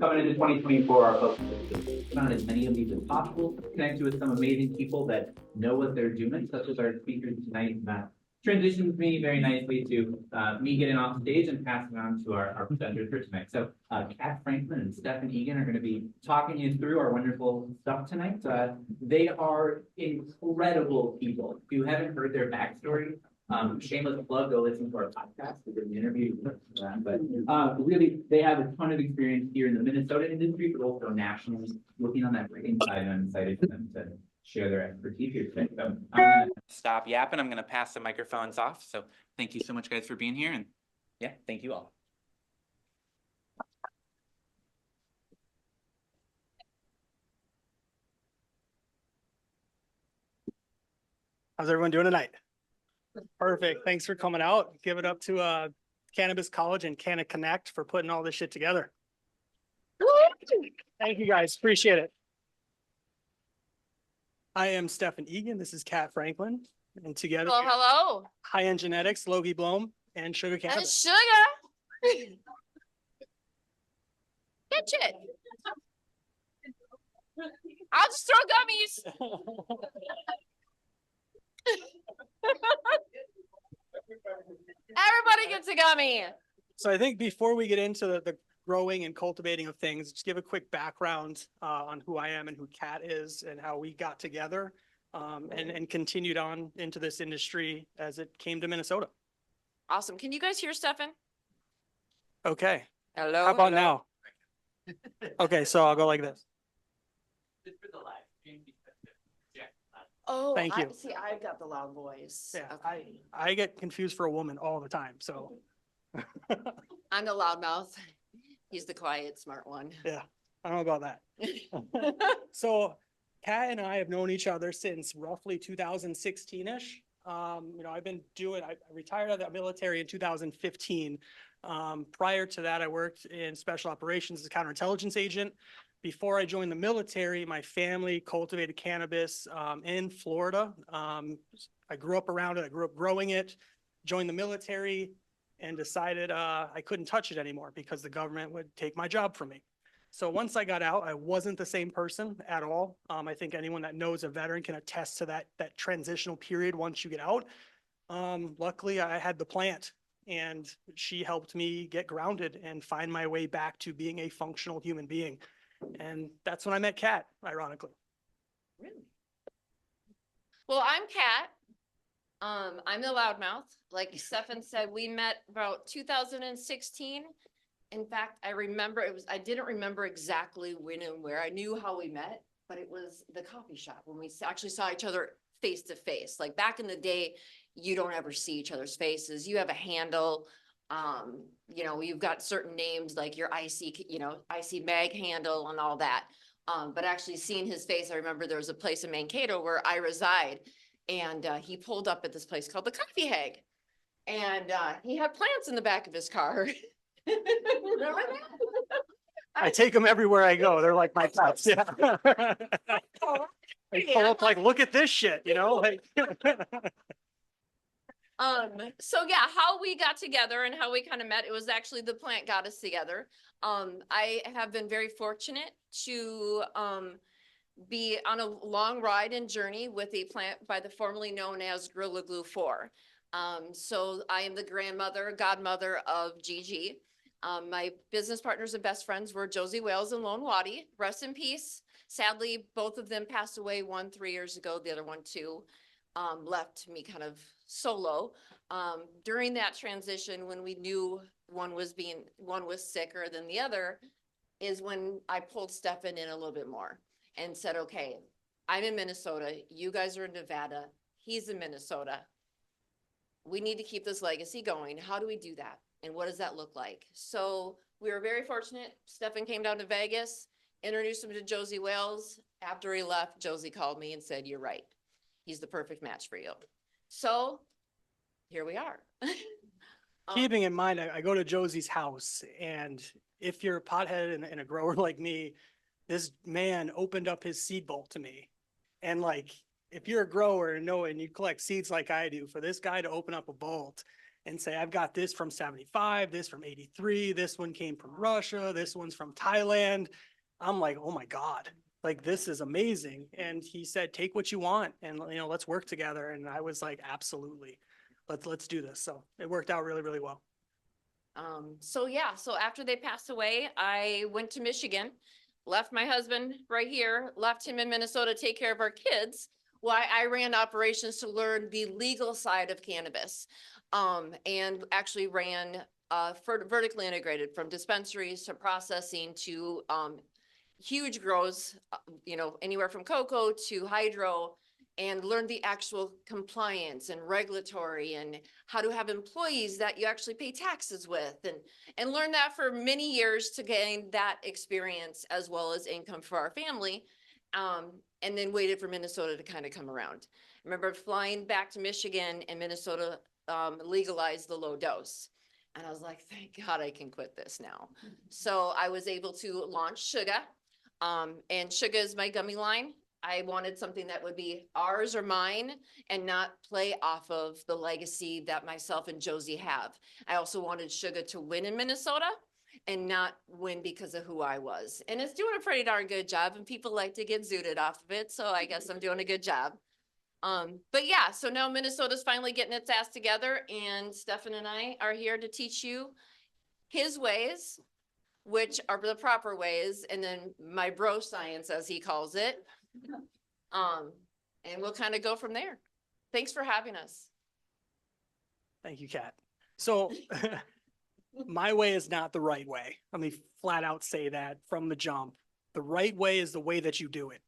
coming into 2024, our focus is to put on as many of these as possible, connect you with some amazing people that know what they're doing, such as our speakers tonight. That transitions me very nicely to me getting off stage and passing on to our presenters for tonight. So Kat Franklin and Stefan Egan are going to be talking you through our wonderful stuff tonight. They are incredible people. If you haven't heard their backstory, shameless plug, go listen to our podcast. We did an interview with them, but really, they have a ton of experience here in the Minnesota industry, but also nationally, looking on that brain side, and I'm excited for them to share their expertise here today. So I'm gonna stop yapping. I'm gonna pass the microphones off. So thank you so much, guys, for being here, and yeah, thank you all. How's everyone doing tonight? Perfect. Thanks for coming out. Give it up to Cannabis College and Canna Connect for putting all this shit together. Thank you guys. Appreciate it. I am Stefan Egan. This is Kat Franklin. And together, hello. High-End Genetics, LogiBlom, and Sugar And Cannabis. sugar. Catch it. I'll just throw gummies. Everybody gets a gummy. So I think before we get into the growing and cultivating of things, just give a quick background on who I am and who Kat is and how we got together and continued on into this industry as it came to Minnesota. Awesome. Can you guys hear Stefan? Okay. Hello. How about now? Okay, so I'll go like this. Just for the live stream, Oh, Thank you. See, I've got the loud voice. Yeah, Okay. I get confused for a woman all the time, so. I'm the loudmouth. He's the quiet, smart one. Yeah, I don't know about that. So Kat and I have known each other since roughly 2016-ish. I've been I retired out of the military in 2015. Prior to that, I worked in special operations as a counterintelligence agent. Before I joined the military, my family cultivated cannabis in Florida. I grew up around it. I grew up growing it, joined the military, and decided I couldn't touch it anymore because the government would take my job from me. So once I got out, I wasn't the same person at all. I think anyone that knows a veteran can attest to that transitional period once you get out. Luckily, I had the plant, and she helped me get grounded and find my way back to being a functional human being. And that's when I met Kat, ironically. Really? Well, I'm Kat. I'm the loudmouth. Like Stefan said, we met about 2016. In fact, I didn't remember exactly when and where. I knew how we met, but it was the coffee shop when we actually saw each other face to face. Like back in the day, you don't ever see each other's faces. You have a handle. You've got certain names like your IC mag handle and all that. But actually seeing his face, I remember there was a place in Mankato where I reside, and he pulled up at this place called the Coffee Hag, and he had plants in the back of his car. Remember that? I take them everywhere I go. They're like my pets. Yeah. They pull up like, look at this shit, like. So yeah, how we got together and how we kind of met, it was actually the plant got us together. I have been very fortunate to be on a long ride and journey with a plant by the formerly known as Gorilla Glue 4. So I am the godmother of Gigi. My business partners and best friends were Josie Wales and Lone Waddy. Rest in peace. Sadly, both of them passed away, one 3 years ago, the other one 2. Left me kind of solo. During that transition, when we knew one was sicker than the other, is when I pulled Stefan in a little bit more and said, okay, I'm in Minnesota. You guys are in Nevada. He's in Minnesota. We need to keep this legacy going. How do we do that? And what does that look like? So we were very fortunate. Stefan came down to Vegas, introduced him to Josie Wales. After he left, Josie called me and said, you're right. He's the perfect match for you. So here we are. Keeping in mind, I go to Josie's house, and if you're a pothead and a grower like me, this man opened up his seed vault to me. And like, if you're a grower and you collect seeds like I do, for this guy to open up a vault and say, I've got this from 75, this from 83, this one came from Russia, this one's from Thailand. I'm like, oh my God, like, this is amazing. And he said, take what you want and, let's work together. And I was like, absolutely, let's do this. So it worked out really, really well. So after they passed away, I went to Michigan, left my husband right here, left him in Minnesota to take care of our kids, while I ran operations to learn the legal side of cannabis. And actually ran vertically integrated, from dispensaries to processing to huge grows, anywhere from cocoa to hydro, and learn the actual compliance and regulatory and how to have employees that you actually pay taxes with, and learn that for many years to gain that experience as well as income for our family. And then waited for Minnesota to kind of come around. I remember flying back to Michigan, and Minnesota legalized the low dose. And I was like, thank God I can quit this now. So I was able to launch Suga. And Suga is my gummy line. I wanted something that would be ours or mine and not play off of the legacy that myself and Josie have. I also wanted Suga to win in Minnesota and not win because of who I was. And it's doing a pretty darn good job, and people like to get zooted off of it. So I guess I'm doing a good job. But yeah, so now Minnesota's finally getting its ass together, and Stefan and I are here to teach you his ways, which are the proper ways, and then my bro science, as he calls it. And we'll kind of go from there. Thanks for having us. Thank you, Kat. So my way is not the right way. Let me flat out say that from the jump. The right way is the way that you do it,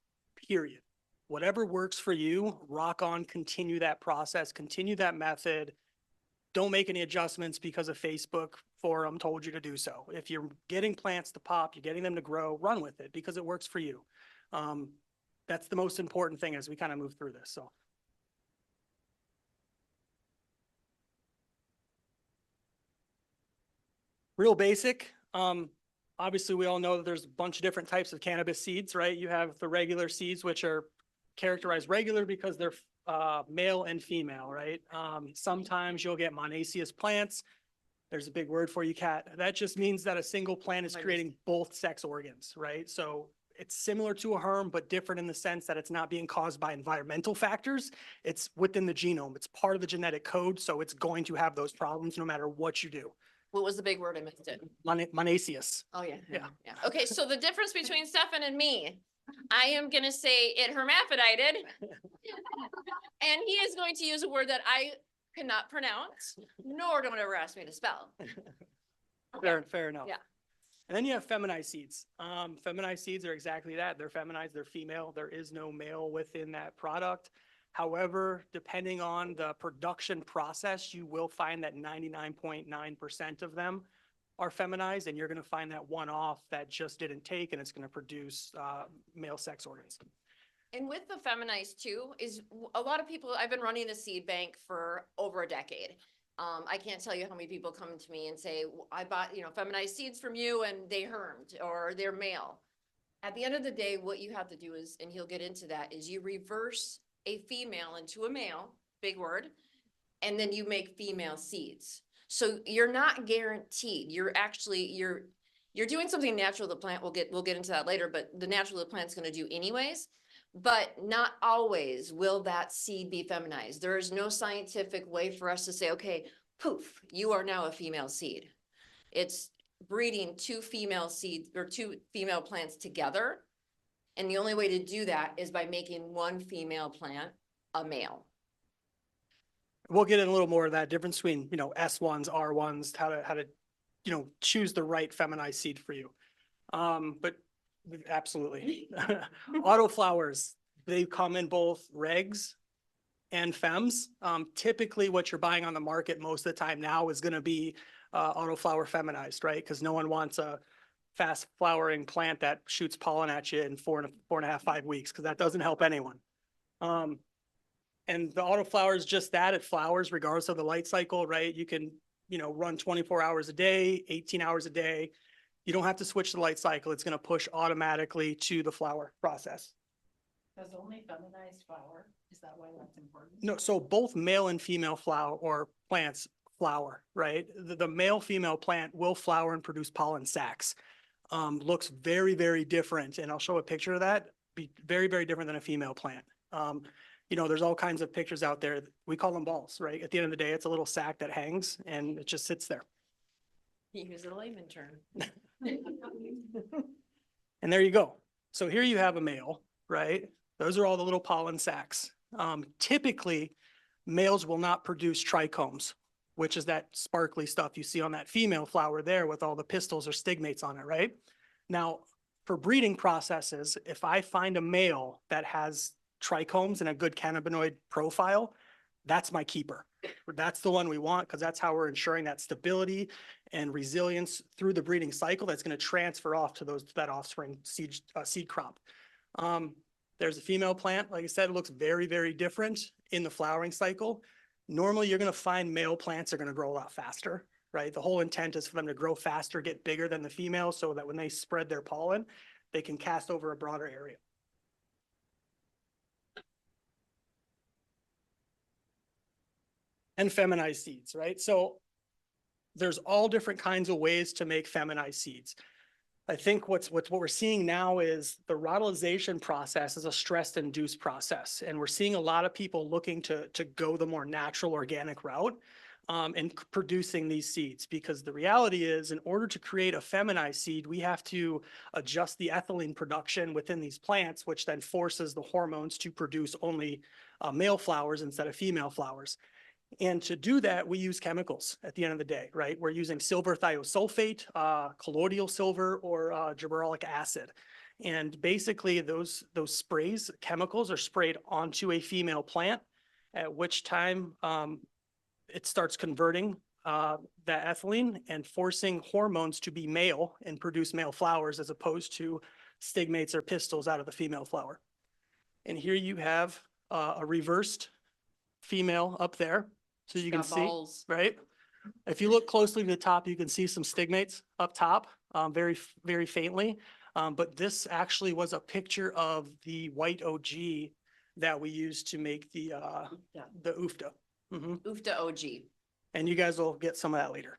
period. Whatever works for you, rock on, continue that process, continue that method. Don't make any adjustments because a Facebook forum told you to do so. If you're getting plants to pop, you're getting them to grow, run with it because it works for you. That's the most important thing as we kind of move through this. So. Real basic. Obviously we all know that there's a bunch of different types of cannabis seeds, right? You have the regular seeds, which are characterized regular because they're male and female, right? Sometimes you'll get monoecious plants. There's a big word for you, Kat. That just means that a single plant is creating both sex organs, right? So it's similar to a herm, but different in the sense that it's not being caused by environmental factors. It's within the genome. It's part of the genetic code. So it's going to have those problems no matter what you do. What was the big word I missed it? Monoecious. Oh, yeah. Yeah. Okay, so the difference between Stefan and me, I am going to say it hermaphrodited. And he is going to use a word that I cannot pronounce, nor don't ever ask me to spell. Okay. Fair enough. Yeah. And then you have feminized seeds. Feminized seeds are exactly that. They're feminized, they're female. There is no male within that product. However, depending on the production process, you will find that 99.9% of them are feminized, and you're going to find that one off that just didn't take, and it's going to produce male sex organs. And with the feminized too, is a lot of people, I've been running a seed bank for over a decade. I can't tell you how many people come to me and say, I bought, feminized seeds from you and they hermed or they're male. At the end of the day, what you have to do is, and he'll get into that, is you reverse a female into a male, big word, and then you make female seeds. So you're not guaranteed. You're actually, you're doing something natural to the plant. We'll get into that later, but the natural the plant's going to do anyways. But not always will that seed be feminized. There is no scientific way for us to say, okay, poof, you are now a female seed. It's breeding two female seeds or two female plants together. And the only way to do that is by making one female plant a male. We'll get in a little more of that difference between, S1s, R1s, how to, choose the right feminized seed for you. But absolutely. Autoflowers, they come in both regs and fems. Typically what you're buying on the market most of the time now is going to be autoflower feminized, right? Because no one wants a fast flowering plant that shoots pollen at you in 4.5, 5 weeks, because that doesn't help anyone. And the autoflower is just that, it flowers regardless of the light cycle, right? You can, run 24 hours a day, 18 hours a day. You don't have to switch the light cycle. It's going to push automatically to the flower process. Does only feminized flower? Is that why that's important? No, so both male and female flower or plants flower, right? The male female plant will flower and produce pollen sacs. Looks very, very different. And I'll show a picture of that. Be very, very different than a female plant. You know, there's all kinds of pictures out there. We call them balls, right? At the end of the day, it's a little sac that hangs and it just sits there. Use a layman term. And there you go. So here you have a male, right? Those are all the little pollen sacs. Typically, males will not produce trichomes, which is that sparkly stuff you see on that female flower there with all the pistils or stigmates on it, right? Now, for breeding processes, if I find a male that has trichomes and a good cannabinoid profile, that's my keeper. That's the one we want because that's how we're ensuring that stability and resilience through the breeding cycle that's going to transfer off to that offspring seed crop. There's a female plant, like I said, it looks very, very different in the flowering cycle. Normally, you're going to find male plants are going to grow a lot faster, right? The whole intent is for them to grow faster, get bigger than the female so that when they spread their pollen, they can cast over a broader area. And feminized seeds, right? So there's all different kinds of ways to make feminized seeds. I think what we're seeing now is the rotalization process is a stress-induced process. And we're seeing a lot of people looking to go the more natural organic route in producing these seeds. Because the reality is, in order to create a feminized seed, we have to adjust the ethylene production within these plants, which then forces the hormones to produce only male flowers instead of female flowers. And to do that, we use chemicals at the end of the day, right? We're using silver thiosulfate, colloidal silver, or gibberellic acid. And basically those sprays, chemicals are sprayed onto a female plant, at which time it starts converting that ethylene and forcing hormones to be male and produce male flowers as opposed to stigmates or pistils out of the female flower. And here you have a reversed female up there. So you can see, balls. right? If you look closely to the top, you can see some stigmates up top, very, very faintly. But this actually was a picture of the white OG that we used to make the UFTA. UFTA OG. And you guys will get some of that later.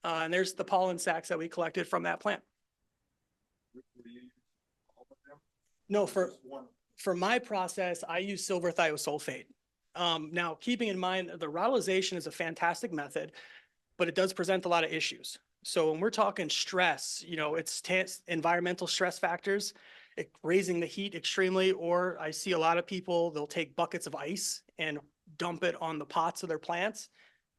And there's the pollen sacs that we collected from that plant. No, for my process, I use silver thiosulfate. Now, keeping in mind, the rotalization is a fantastic method, but it does present a lot of issues. So when we're talking stress, you know, it's environmental stress factors, raising the heat extremely, or I see a lot of people, they'll take buckets of ice and dump it on the pots of their plants,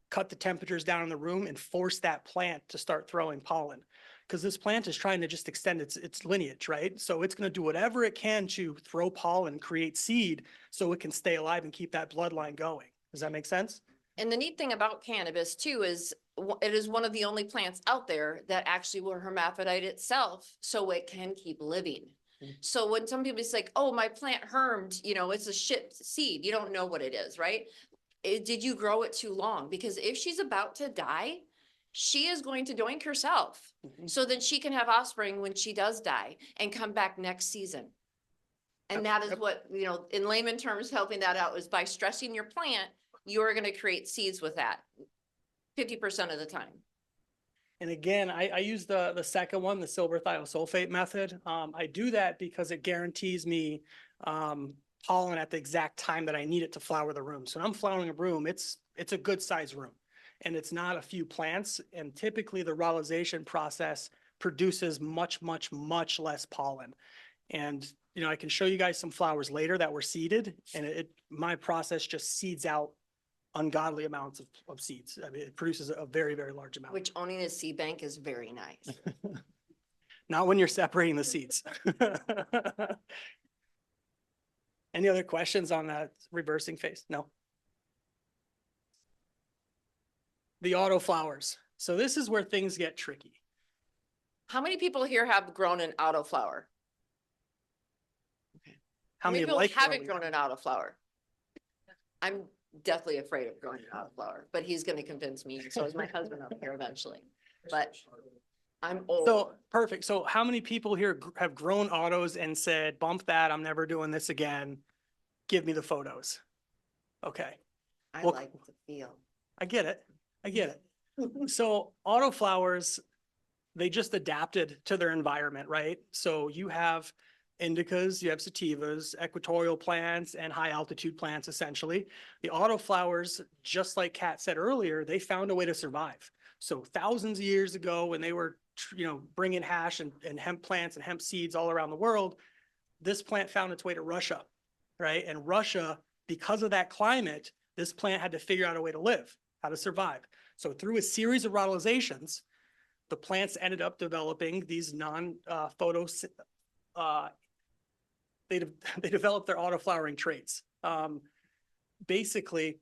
cut the temperatures down in the room and force that plant to start throwing pollen. Because this plant is trying to just extend its lineage, right? So it's going to do whatever it can to throw pollen, create seed, so it can stay alive and keep that bloodline going. Does that make sense? And the neat thing about cannabis too is it is one of the only plants out there that actually will hermaphrodite itself so it can keep living. So when some people say, oh, my plant hermed, you know, it's a shit seed. You don't know what it is, right? Did you grow it too long? Because if she's about to die, she is going to doink herself. So that she can have offspring when she does die and come back next season. And that is what, you know, in layman terms, helping that out is by stressing your plant, you're going to create seeds with that 50% of the time. And again, I use the second one, the silver thiosulfate method. I do that because it guarantees me pollen at the exact time that I need it to flower the room. So when I'm flowering a room, it's a good size room. And it's not a few plants. And typically the rotalization process produces much, much, much less pollen. And, you know, I can show you guys some flowers later that were seeded, and my process just seeds out ungodly amounts of seeds. I mean, it produces a very, very large amount. Which owning a seed bank is very nice. Not when you're separating the seeds. Any other questions on that reversing phase? No. The auto flowers. So this is where things get tricky. How many people here have grown an autoflower? How many people like haven't grown an autoflower? I'm deathly afraid of growing an autoflower, but he's going to convince me. So is my husband up here eventually. But I'm old. So perfect. So how many people here have grown autos and said, bump that, I'm never doing this again. Give me the photos. Okay. I well, like the feel. I get it. I get it. So autoflowers, they just adapted to their environment, right? So you have indicas, you have sativas, equatorial plants, and high altitude plants, essentially. The autoflowers, just like Kat said earlier, they found a way to survive. So thousands of years ago, when they were, bringing hash and hemp plants and hemp seeds all around the world, this plant found its way to Russia, right? And Russia, because of that climate, this plant had to figure out a way to live, how to survive. So through a series of rotalizations, the plants ended up developing these they developed their autoflowering traits. Basically,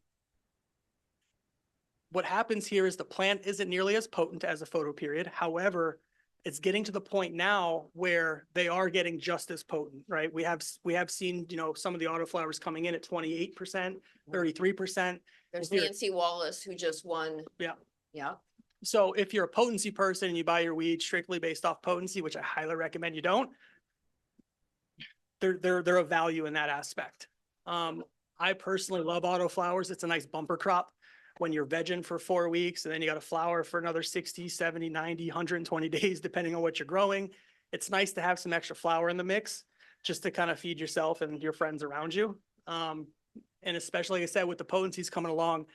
what happens here is the plant isn't nearly as potent as a photoperiod. However, it's getting to the point now where they are getting just as potent, right? We have seen, some of the autoflowers coming in at 28%, 33%. There's Nancy Wallace who just won. Yeah. Yeah. So if you're a potency person and you buy your weed strictly based off potency, which I highly recommend you don't, they're of value in that aspect. I personally love autoflowers. It's a nice bumper crop when you're vegging for 4 weeks and then you got to flower for another 60, 70, 90, 120 days, depending on what you're growing. It's nice to have some extra flower in the mix just to kind of feed yourself and your friends around you. And especially, like I said, with the potencies coming along,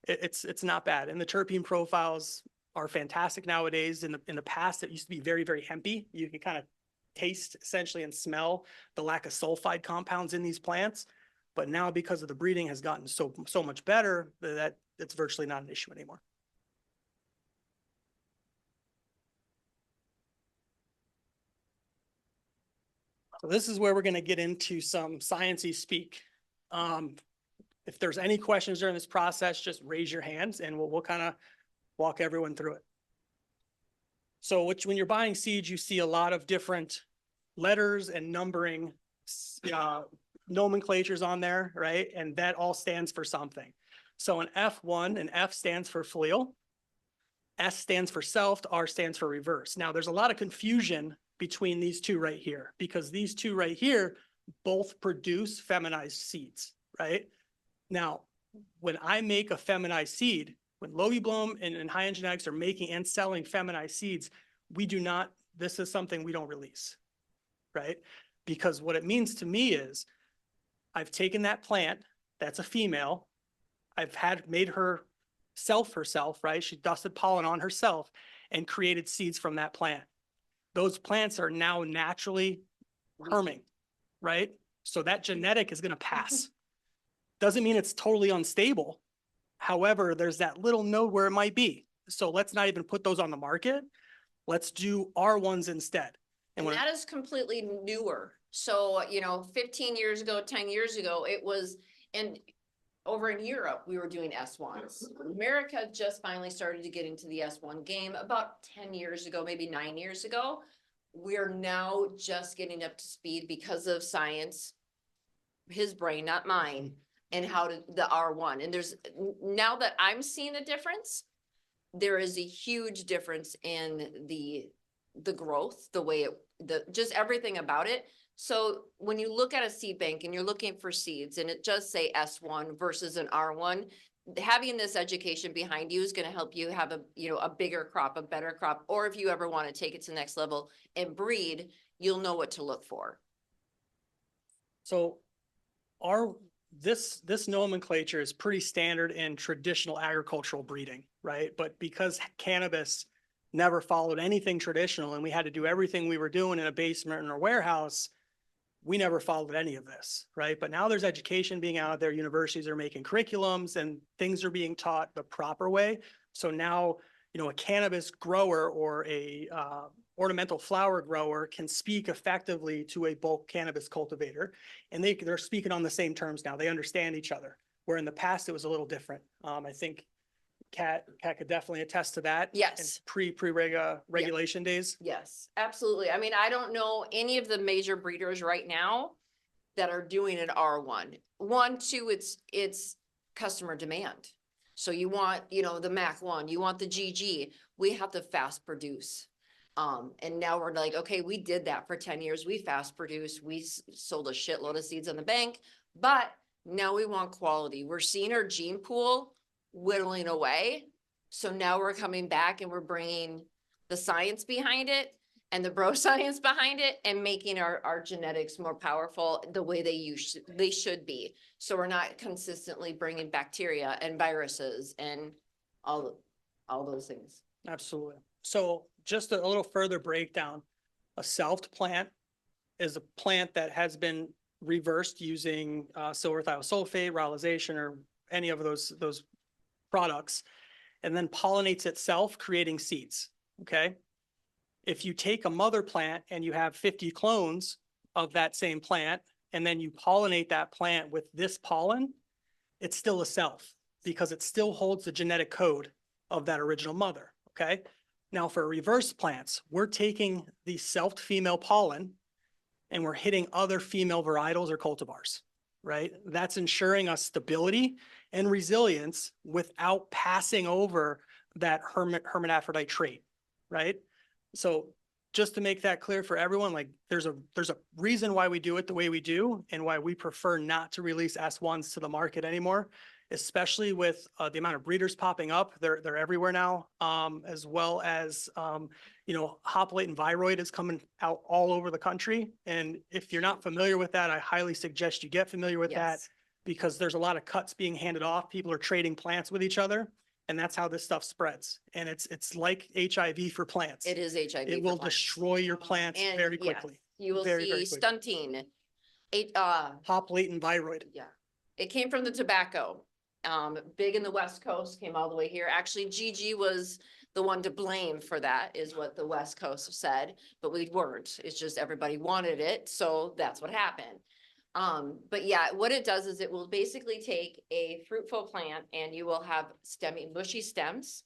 it's not bad. And the terpene profiles are fantastic nowadays. In the past, it used to be very, very hempy. You can kind of taste essentially and smell the lack of sulfide compounds in these plants. But now, because of the breeding has gotten so much better, that it's virtually not an issue anymore. So this is where we're going to get into some sciencey speak. If there's any questions during this process, just raise your hands and we'll kind of walk everyone through it. So when you're buying seeds, you see a lot of different letters and numbering nomenclatures on there, right? And that all stands for something. So an F1, an F stands for fleal, S stands for self, R stands for reverse. Now there's a lot of confusion between these two right here, because these two right here both produce feminized seeds, right? Now, when I make a feminized seed, when LogiBlom and High End Genetics are making and selling feminized seeds, this is something we don't release, right? Because what it means to me is I've taken that plant, that's a female, I've made her herself, right? She dusted pollen on herself and created seeds from that plant. Those plants are now naturally herming, right? So that genetic is going to pass. Doesn't mean it's totally unstable. However, there's that little node where it might be. So let's not even put those on the market. Let's do R1s instead. And that is completely newer. So, 15 years ago, 10 years ago, it was, and over in Europe, we were doing S1s. America just finally started to get into the S1 game about 10 years ago, maybe 9 years ago. We're now just getting up to speed because of science, his brain, not mine, and how to the R1. And now that I'm seeing a difference, there is a huge difference in the growth, the way just everything about it. So when you look at a seed bank and you're looking for seeds and it does say S1 versus an R1, having this education behind you is going to help you have a bigger crop, a better crop, or if you ever want to take it to the next level and breed, you'll know what to look for. So this nomenclature is pretty standard in traditional agricultural breeding, right? But because cannabis never followed anything traditional and we had to do everything we were doing in a basement or in a warehouse, we never followed any of this, right? But now there's education being out there. Universities are making curriculums and things are being taught the proper way. So now, a cannabis grower or a ornamental flower grower can speak effectively to a bulk cannabis cultivator, and they're speaking on the same terms now. They understand each other, where in the past it was a little different. I think Kat could definitely attest to that. Yes. Regulation days. Yes, absolutely. I mean, I don't know any of the major breeders right now that are doing an R1. 1, 2, it's customer demand. So you want, the Mac 1, you want the GG. We have to fast produce. And now we're like, okay, we did that for 10 years. We fast produced. We sold a shitload of seeds on the bank, but now we want quality. We're seeing our gene pool whittling away. So now we're coming back and we're bringing the science behind it and the bro science behind it and making our genetics more powerful the way they should be. So we're not consistently bringing bacteria and viruses and all those things. Absolutely. So just a little further breakdown, a selfed plant is a plant that has been reversed using silver thiosulfate, ruralization, or any of those products, and then pollinates itself, creating seeds. Okay. If you take a mother plant and you have 50 clones of that same plant, and then you pollinate that plant with this pollen, it's still a self because it still holds the genetic code of that original mother. Okay. Now for reverse plants, we're taking the selfed female pollen and we're hitting other female varietals or cultivars, right? That's ensuring us stability and resilience without passing over that hermaphrodite trait, right? So just to make that clear for everyone, like there's a reason why we do it the way we do and why we prefer not to release S1s to the market anymore, especially with the amount of breeders popping up. They're everywhere now, as well as, hop latent viroid is coming out all over the country. And if you're not familiar with that, I highly suggest you get familiar with that Yes. because there's a lot of cuts being handed off. People are trading plants with each other. And that's how this stuff spreads. And it's like HIV for plants. It is HIV. It for will plants. destroy your plants And very yes, quickly. you will Very, see very quickly. stunting. Hop latent viroid. Yeah, it came from the tobacco. Big in the West Coast, came all the way here. Actually, Gigi was the one to blame for that, is what the West Coast said, but we weren't. It's just everybody wanted it, so that's what happened. But yeah, what it does is it will basically take a fruitful plant and you will have bushy stems.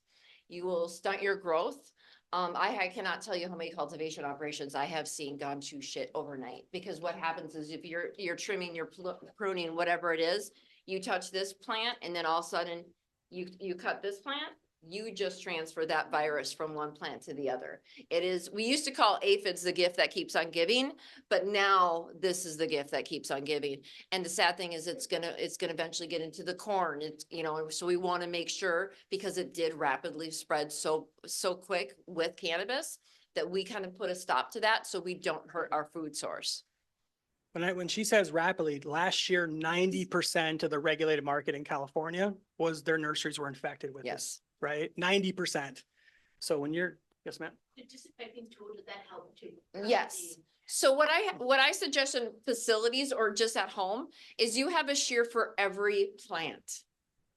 You will stunt your growth. I cannot tell you how many cultivation operations I have seen gone to shit overnight, because what happens is if you're trimming, you're pruning, whatever it is, you touch this plant and then all of a sudden you cut this plant, you just transfer that virus from one plant to the other. We used to call aphids the gift that keeps on giving, but now this is the gift that keeps on giving. And the sad thing is it's gonna eventually get into the corn. So we want to make sure, because it did rapidly spread so quick with cannabis, that we kind of put a stop to that so we don't hurt our food source. When she says rapidly, last year, 90% of the regulated market in California was their nurseries were infected with this, right? 90%. So when yes, ma'am. Disinfecting tool, did that help too? Yes. So what I suggest in facilities or just at home is you have a shear for every plant,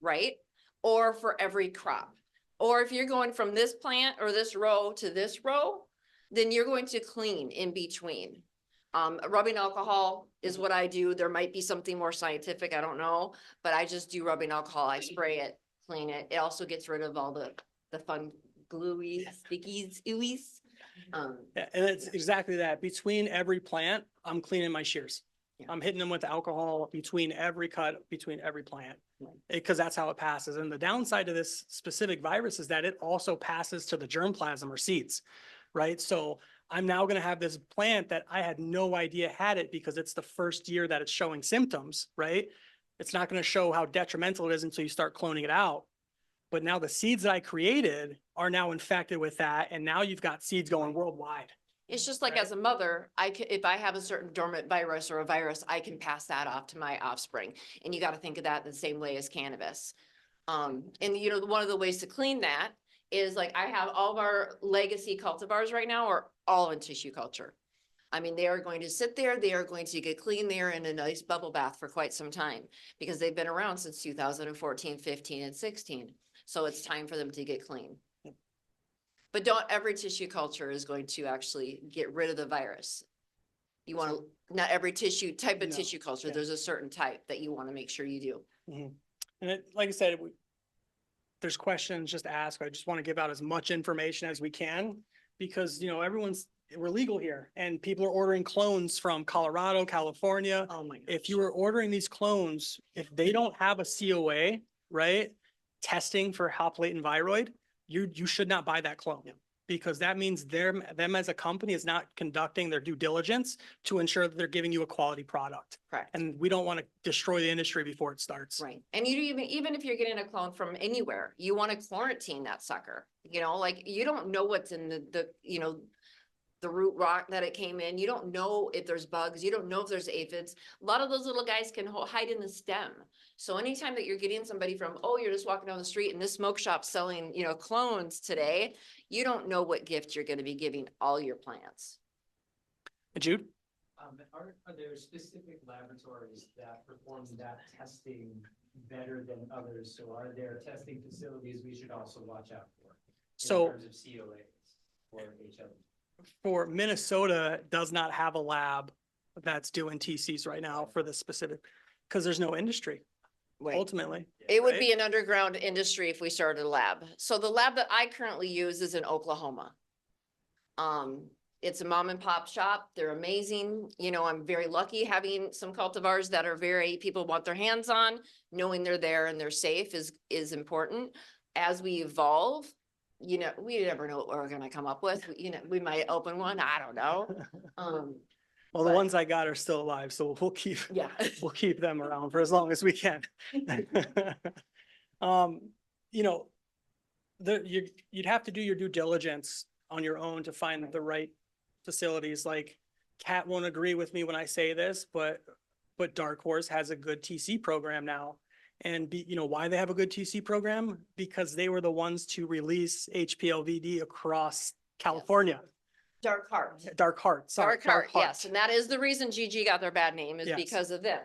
right? Or for every crop. Or if you're going from this plant or this row to this row, then you're going to clean in between. Rubbing alcohol is what I do. There might be something more scientific, I don't know, but I just do rubbing alcohol. I spray it, clean it. It also gets rid of all the fun gluey, stickies, ooies. Yeah, and it's exactly that. Between every plant, I'm cleaning my shears. Yeah. I'm hitting them with alcohol between every cut, between every plant, because that's how it passes. And the downside to this specific virus is that it also passes to the germplasm or seeds, right? So I'm now going to have this plant that I had no idea had it because it's the first year that it's showing symptoms, right? It's not going to show how detrimental it is until you start cloning it out. But now the seeds that I created are now infected with that. And now you've got seeds going worldwide. It's just like Right. as a mother, if I have a certain dormant virus or a virus, I can pass that off to my offspring. And you got to think of that the same way as cannabis. And one of the ways to clean that is, like, I have all of our legacy cultivars right now are all in tissue culture. I mean, they are going to sit there, they are going to get clean there in a nice bubble bath for quite some time, because they've been around since 2014, 15, and 16. So it's time for them to get clean. But every tissue culture is going to actually get rid of the virus. You want to, not every type of No. tissue culture, Yeah. there's a certain type that you want to make sure you do. Mm-hmm. And like I said, there's questions, just ask. I just want to give out as much information as we can because, we're legal here and people are ordering clones from Colorado, California. Oh my God. If you are ordering these clones, if they don't have a COA, right, testing for hop latent viroid, you should not buy that clone because that means them as a company is not conducting their due diligence to ensure that they're giving you a quality product. Correct. And we don't want to destroy the industry before it starts. Right. And you even if you're getting a clone from anywhere, you want to quarantine that sucker. You know, like you don't know what's in the the root rock that it came in. You don't know if there's bugs. You don't know if there's aphids. A lot of those little guys can hide in the stem. So anytime that you're getting somebody from, oh, you're just walking down the street and this smoke shop's selling, clones today, you don't know what gift you're going to be giving all your plants. Jude? Are there specific laboratories that perform that testing better than others? So are there testing facilities we should also watch out for? So- In terms of COAs or HL? For Minnesota does not have a lab that's doing TCs right now for this specific, because there's no industry Wait. ultimately. It would right? be an underground industry if we started a lab. So the lab that I currently use is in Oklahoma. It's a mom and pop shop. They're amazing. I'm very lucky having some cultivars that are people want their hands on. Knowing they're there and they're safe is important. As we evolve, we never know what we're gonna come up with. We might open one. I don't know. Well, the but- ones I got are still alive, so we'll keep Yeah. we'll keep them around for as long as we can. You'd have to do your due diligence on your own to find the right facilities. Like Kat won't agree with me when I say this, but Dark Horse has a good TC program now. And why they have a good TC program? Because they were the ones to release HPLVD across California. Dark Heart. Dark Heart, sorry. Dark Heart, yes. And that is the reason GG got their bad name is Yes. because of them.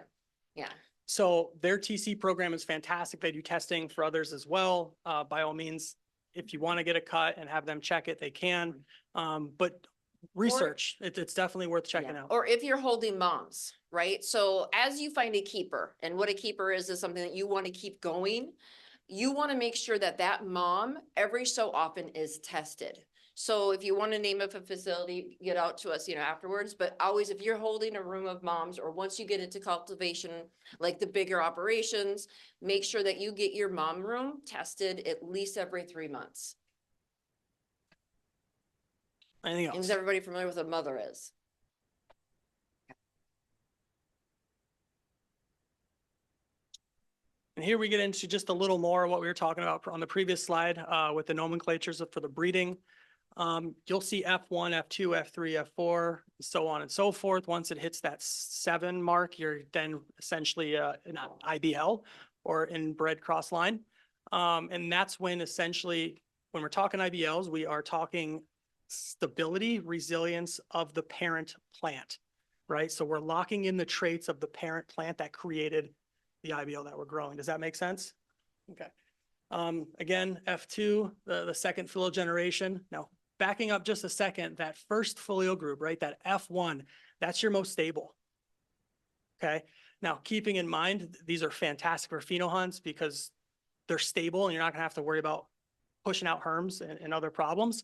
Yeah. So their TC program is fantastic. They do testing for others as well. By all means, if you want to get a cut and have them check it, they can. But research, it's definitely worth checking Yeah. out. Or if you're holding moms, right? So as you find a keeper, and what a keeper is something that you want to keep going, you want to make sure that that mom every so often is tested. So if you want to name up a facility, get out to us, afterwards, but always if you're holding a room of moms or once you get into cultivation, like the bigger operations, make sure that you get your mom room tested at least every 3 months. Anything And else? is everybody familiar with what a mother is? And here we get into just a little more of what we were talking about on the previous slide with the nomenclatures for the breeding. You'll see F1, F2, F3, F4, so on and so forth. Once it hits that 7 mark, you're then essentially an IBL or inbred cross line. And that's when essentially, when we're talking IBLs, we are talking stability, resilience of the parent plant, right? So we're locking in the traits of the parent plant that created the IBL that we're growing. Does that make sense? Okay. Again, F2, the second filial generation. Now, backing up just a second, that first filial group, right? That F1, that's your most stable. Okay. Now, keeping in mind, these are fantastic for pheno hunts because they're stable and you're not gonna have to worry about pushing out herms and other problems.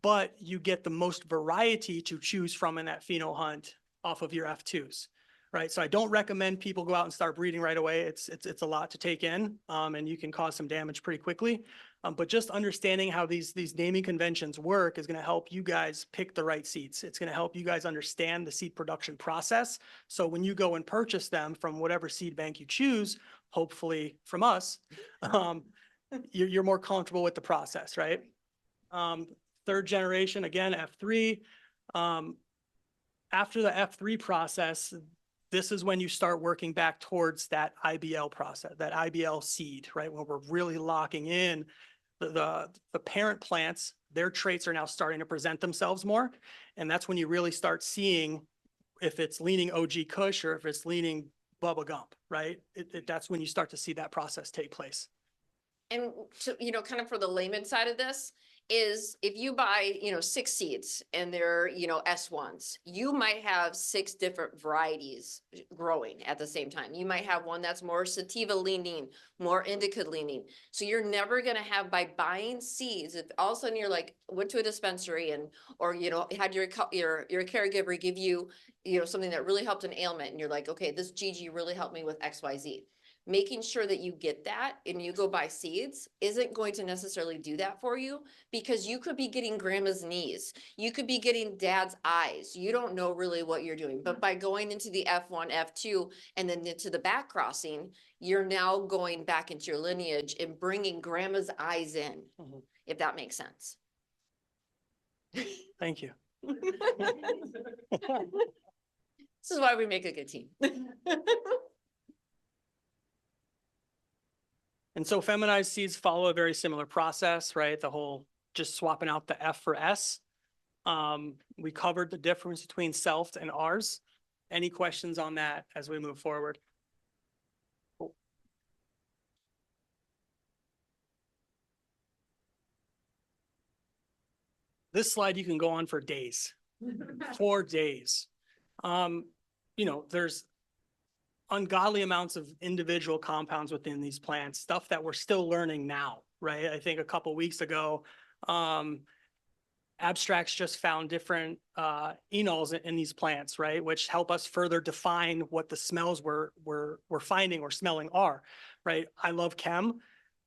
But you get the most variety to choose from in that pheno hunt off of your F2s. Right. So I don't recommend people go out and start breeding right away. It's a lot to take in and you can cause some damage pretty quickly. But just understanding how these naming conventions work is going to help you guys pick the right seeds. It's going to help you guys understand the seed production process. So when you go and purchase them from whatever seed bank you choose, hopefully from us, you're more comfortable with the process, right? Third generation, again, F3. After the F3 process, this is when you start working back towards that IBL process, that IBL seed, right? When we're really locking in the parent plants, their traits are now starting to present themselves more. And that's when you really start seeing if it's leaning OG Kush or if it's leaning Bubba Gump, right? That's when you start to see that process take place. And to, kind of for the layman side of this is if you buy, 6 seeds and they're, S1s, you might have 6 different varieties growing at the same time. You might have one that's more sativa leaning, more indica leaning. So you're never going to have, by buying seeds, if all of a sudden you're like, went to a dispensary or, had your caregiver give you, something that really helped an ailment and you're like, okay, this GG really helped me with XYZ. making sure that you get that and you go buy seeds isn't going to necessarily do that for you, because you could be getting grandma's knees. You could be getting dad's eyes. You don't know really what you're doing, but by going into the F1, F2, and then into the back crossing, you're now going back into your lineage and bringing grandma's eyes in, Mhm. if that makes sense. Thank you. This is why we make a good team. And so feminized seeds follow a very similar process, right? The whole just swapping out the F for S. We covered the difference between self and ours. Any questions on that as we move forward? This slide you can go on for days, 4 days. You know, there's ungodly amounts of individual compounds within these plants, stuff that we're still learning now, right? I think a couple weeks ago, Abstracts just found different enols in these plants, right? Which help us further define what the smells we're finding or smelling are, right? I love chem.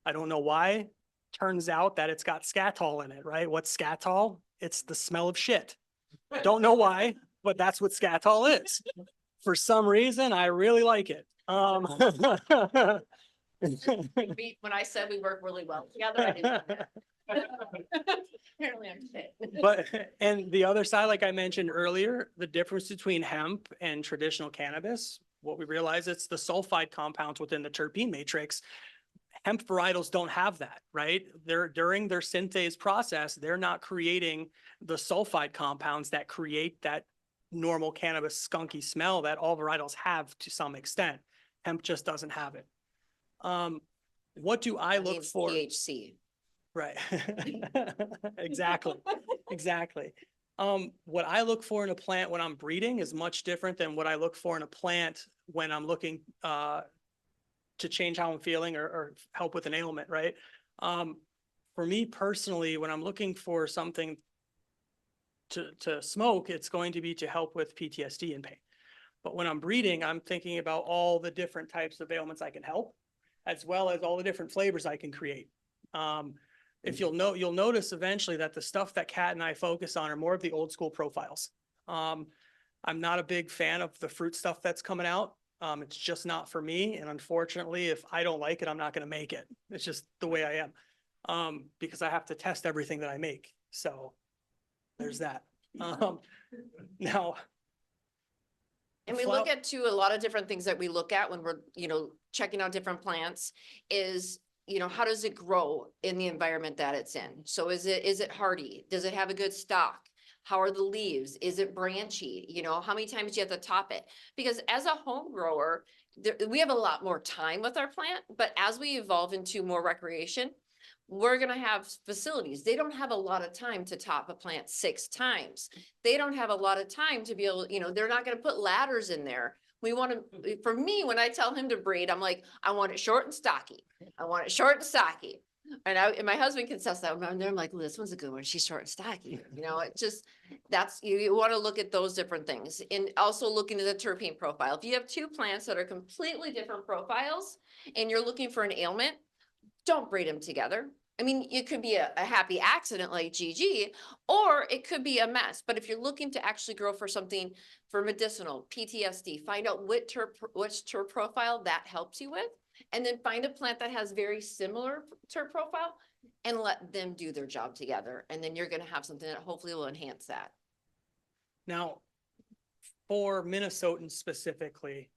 I don't know why. Turns out that it's got scatol in it, right? What's scatol? It's the smell of shit. Don't know why, but that's what scatol is. For some reason, I really like it. When I said we work really well together, I didn't mean that. Apparently I'm fit. But, and the other side, like I mentioned earlier, the difference between hemp and traditional cannabis, what we realize it's the sulfide compounds within the terpene matrix. Hemp varietals don't have that, right? During their synthase process, they're not creating the sulfide compounds that create that normal cannabis skunky smell that all varietals have to some extent. Hemp just doesn't have it. What do I look for? THC. Right. Exactly. Exactly. What I look for in a plant when I'm breeding is much different than what I look for in a plant when I'm looking to change how I'm feeling or help with an ailment, right? For me personally, when I'm looking for something to smoke, it's going to be to help with PTSD and pain. But when I'm breeding, I'm thinking about all the different types of ailments I can help, as well as all the different flavors I can create. If you'll notice eventually that the stuff that Kat and I focus on are more of the old school profiles. I'm not a big fan of the fruit stuff that's coming out. It's just not for me. And unfortunately, if I don't like it, I'm not going to make it. It's just the way I am, because I have to test everything that I make. So there's that. Now, And we look at too, a lot of different things that we look at when we're, checking out different plants is, how does it grow in the environment that it's in? So is it hardy? Does it have a good stalk? How are the leaves? Is it branchy? How many times do you have to top it? Because as a home grower, we have a lot more time with our plant, but as we evolve into more recreation, we're going to have facilities. They don't have a lot of time to top a plant 6 times. They don't have a lot of time to be able, they're not going to put ladders in there. We want to, for me, when I tell him to breed, I'm like, I want it short and stocky. I want it short and stocky. And my husband can test that. I'm like, well, this one's a good one. She's short and stocky. It just, that's, you want to look at those different things. And also looking at the terpene profile. If you have 2 plants that are completely different profiles and you're looking for an ailment, don't breed them together. I mean, it could be a happy accident like GG, or it could be a mess. But if you're looking to actually grow for something for medicinal, PTSD, find out which terp profile that helps you with, and then find a plant that has very similar terp profile and let them do their job together. And then you're going to have something that hopefully will enhance that. Now, for Minnesotans specifically,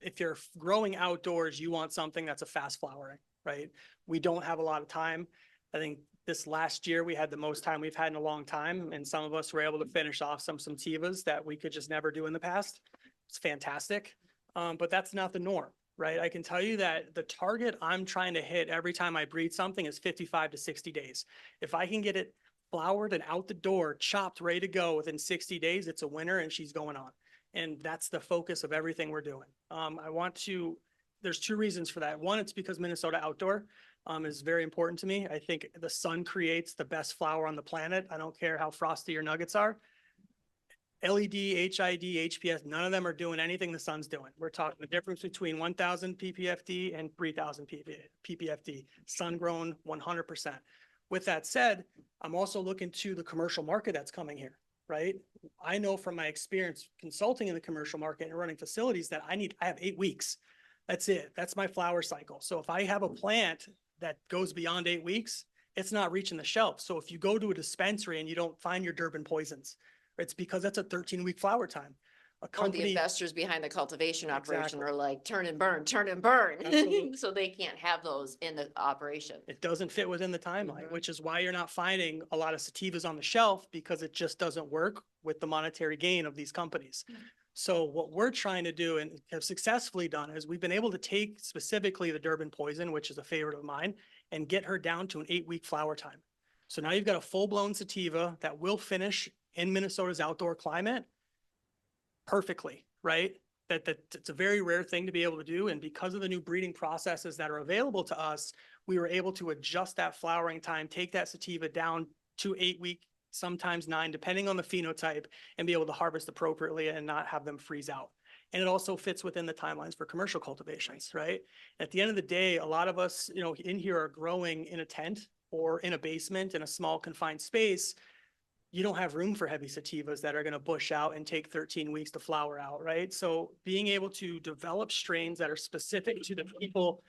if you're growing outdoors, you want something that's a fast flowering, right? We don't have a lot of time. I think this last year we had the most time we've had in a long time, and some of us were able to finish off some sativas that we could just never do in the past. It's fantastic, but that's not the norm, right? I can tell you that the target I'm trying to hit every time I breed something is 55 to 60 days. If I can get it flowered and out the door, chopped, ready to go within 60 days, it's a winner and she's going on. And that's the focus of everything we're doing. There's 2 reasons for that. One, it's because Minnesota outdoor is very important to me. I think the sun creates the best flower on the planet. I don't care how frosty your nuggets are. LED, HID, HPS, none of them are doing anything the sun's doing. We're talking the difference between 1,000 ppfd and 3,000 ppfd, sun grown 100%. With that said, I'm also looking to the commercial market that's coming here, right? I know from my experience consulting in the commercial market and running facilities that I have 8 weeks. That's it. That's my flower cycle. So if I have a plant that goes beyond 8 weeks, it's not reaching the shelf. So if you go to a dispensary and you don't find your Durban poisons, it's because that's a 13-week flower time. A Or the company, investors behind the cultivation operation Exactly. are like, turn and burn, turn and burn. Absolutely. So they can't have those in the operation. it doesn't fit within the timeline, which is why you're not finding a lot of sativas on the shelf, because it just doesn't work with the monetary gain of these companies. So what we're trying to do and have successfully done is we've been able to take specifically the Durban poison, which is a favorite of mine, and get her down to an 8-week flower time. So now you've got a full-blown sativa that will finish in Minnesota's outdoor climate perfectly, right? That it's a very rare thing to be able to do. And because of the new breeding processes that are available to us, we were able to adjust that flowering time, take that sativa down to 8 weeks, sometimes 9, depending on the phenotype, and be able to harvest appropriately and not have them freeze out. And it also fits within the timelines for commercial cultivations, right? At the end of the day, a lot of us, you know, in here are growing in a tent or in a basement in a small confined space. You don't have room for heavy sativas that are going to bush out and take 13 weeks to flower out, right? So being able to develop strains that are specific to the people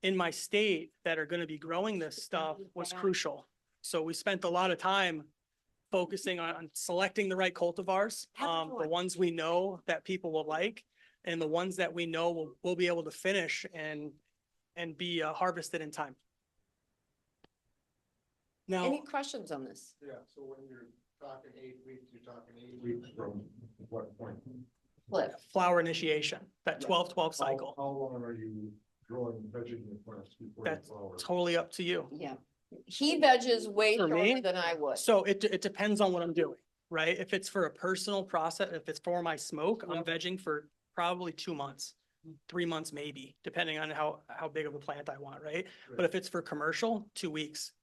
in my state that are going to be growing this stuff was crucial. So we spent a lot of time focusing on selecting the right cultivars, the ones we know that people will like, and the ones that we know will be able to finish and be harvested in time. Now, Any questions on this? Yeah, so when you're talking 8 weeks, you're talking 8 weeks from what point? Flip. flower initiation, that Yeah. 12-12 cycle. How long are you growing vegetable plants before you That's flower? totally up to you. Yeah. He veggies way For me? shorter than I would. So it depends on what I'm doing, right? If it's for a personal process, if it's for my smoke, I'm vegging for probably 2 months, 3 months maybe, depending on how big of a plant I want, right? But if it's for commercial, 2 weeks.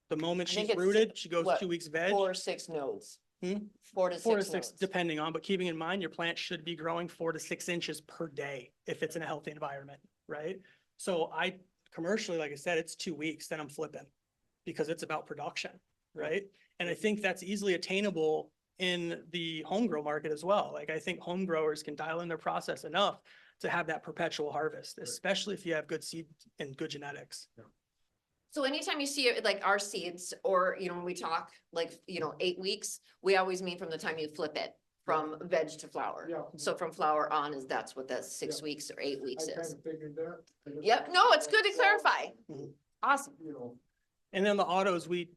The moment I think she's it's rooted, she goes what, 2 weeks veg. 4 or 6 nodes. Hmm? 4 to 6 4 to 6, nodes. depending on, but keeping in mind, your plant should be growing 4 to 6 inches per day if it's in a healthy environment, right? So commercially, like I said, it's 2 weeks, then I'm flipping because it's about production, right? And I think that's easily attainable in the home grow market as well. Like I think home growers can dial in their process enough to have that perpetual harvest, especially if you have good seed and good genetics. So anytime you see it, like our seeds, or, you know, when we talk like, you know, 8 weeks, we always mean from the time you flip it from veg to flower. Yeah. So from flower on that's what that 6 weeks or 8 weeks I kind is. of figured that. Yep, no, it's good to clarify. Mhm. Awesome. You know, And then the autos, we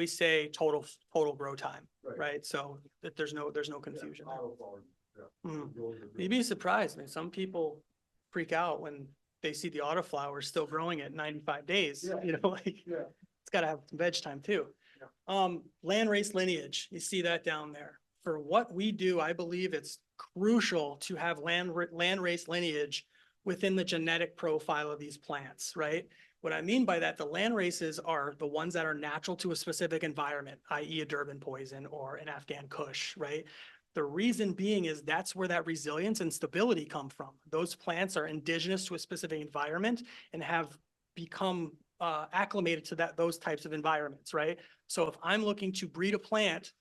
say total grow time, Right. right? So that there's no confusion there. auto flower, yeah. Mhm. Those are good. You'd be surprised. I mean, some people freak out when they see the autoflower still growing at 95 days, Yeah. you know, like Yeah. it's gotta have some veg time too. Yeah. Land race lineage, you see that down there. For what we do, I believe it's crucial to have land race lineage within the genetic profile of these plants, right? What I mean by that, the land races are the ones that are natural to a specific environment, i.e. a Durban poison or an Afghan Kush, right? The reason being is that's where that resilience and stability come from. Those plants are indigenous to a specific environment and have become acclimated to those types of environments, right? So if I'm looking to breed a plant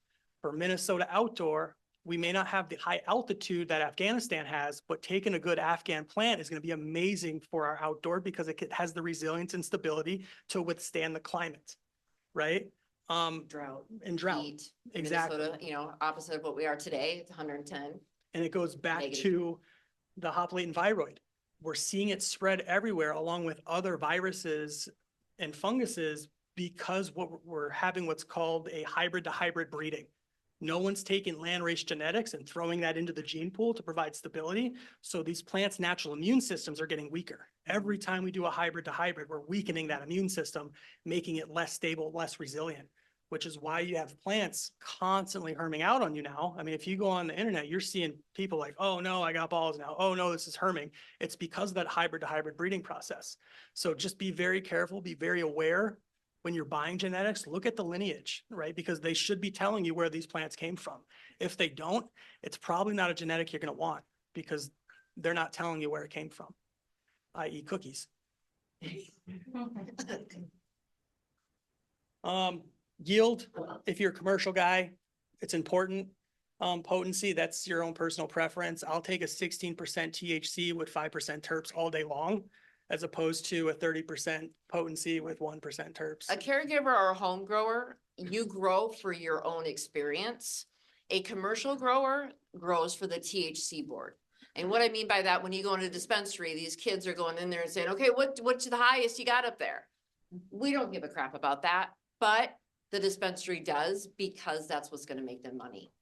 for Minnesota outdoor, we may not have the high altitude that Afghanistan has, but taking a good Afghan plant is going to be amazing for our outdoor because it has the resilience and stability to withstand the climate, right? Drought. And drought. Heat. Exactly. Minnesota, you know, opposite of what we are today, it's 110. And it goes back Negative. to the hop latent viroid. We're seeing it spread everywhere along with other viruses and funguses because we're having what's called a hybrid to hybrid breeding. No one's taking landrace genetics and throwing that into the gene pool to provide stability. So these plants' natural immune systems are getting weaker. Every time we do a hybrid to hybrid, we're weakening that immune system, making it less stable, less resilient, which is why you have plants constantly herming out on you now. I mean, if you go on the internet, you're seeing people like, oh no, I got balls now. Oh no, this is herming. It's because of that hybrid to hybrid breeding process. So just be very careful, be very aware when you're buying genetics, look at the lineage, right? Because they should be telling you where these plants came from. If they don't, it's probably not a genetic you're gonna want because they're not telling you where it came from, i.e. cookies. Yield, if you're a commercial guy, it's important. Potency, that's your own personal preference. I'll take a 16% THC with 5% terps all day long, as opposed to a 30% potency with 1% terps. A caregiver or a home grower, you grow for your own experience. A commercial grower grows for the THC board. And what I mean by that, when you go into a dispensary, these kids are going in there and saying, okay, what's the highest you got up there? We don't give a crap about that, but the dispensary does because that's what's gonna make them money.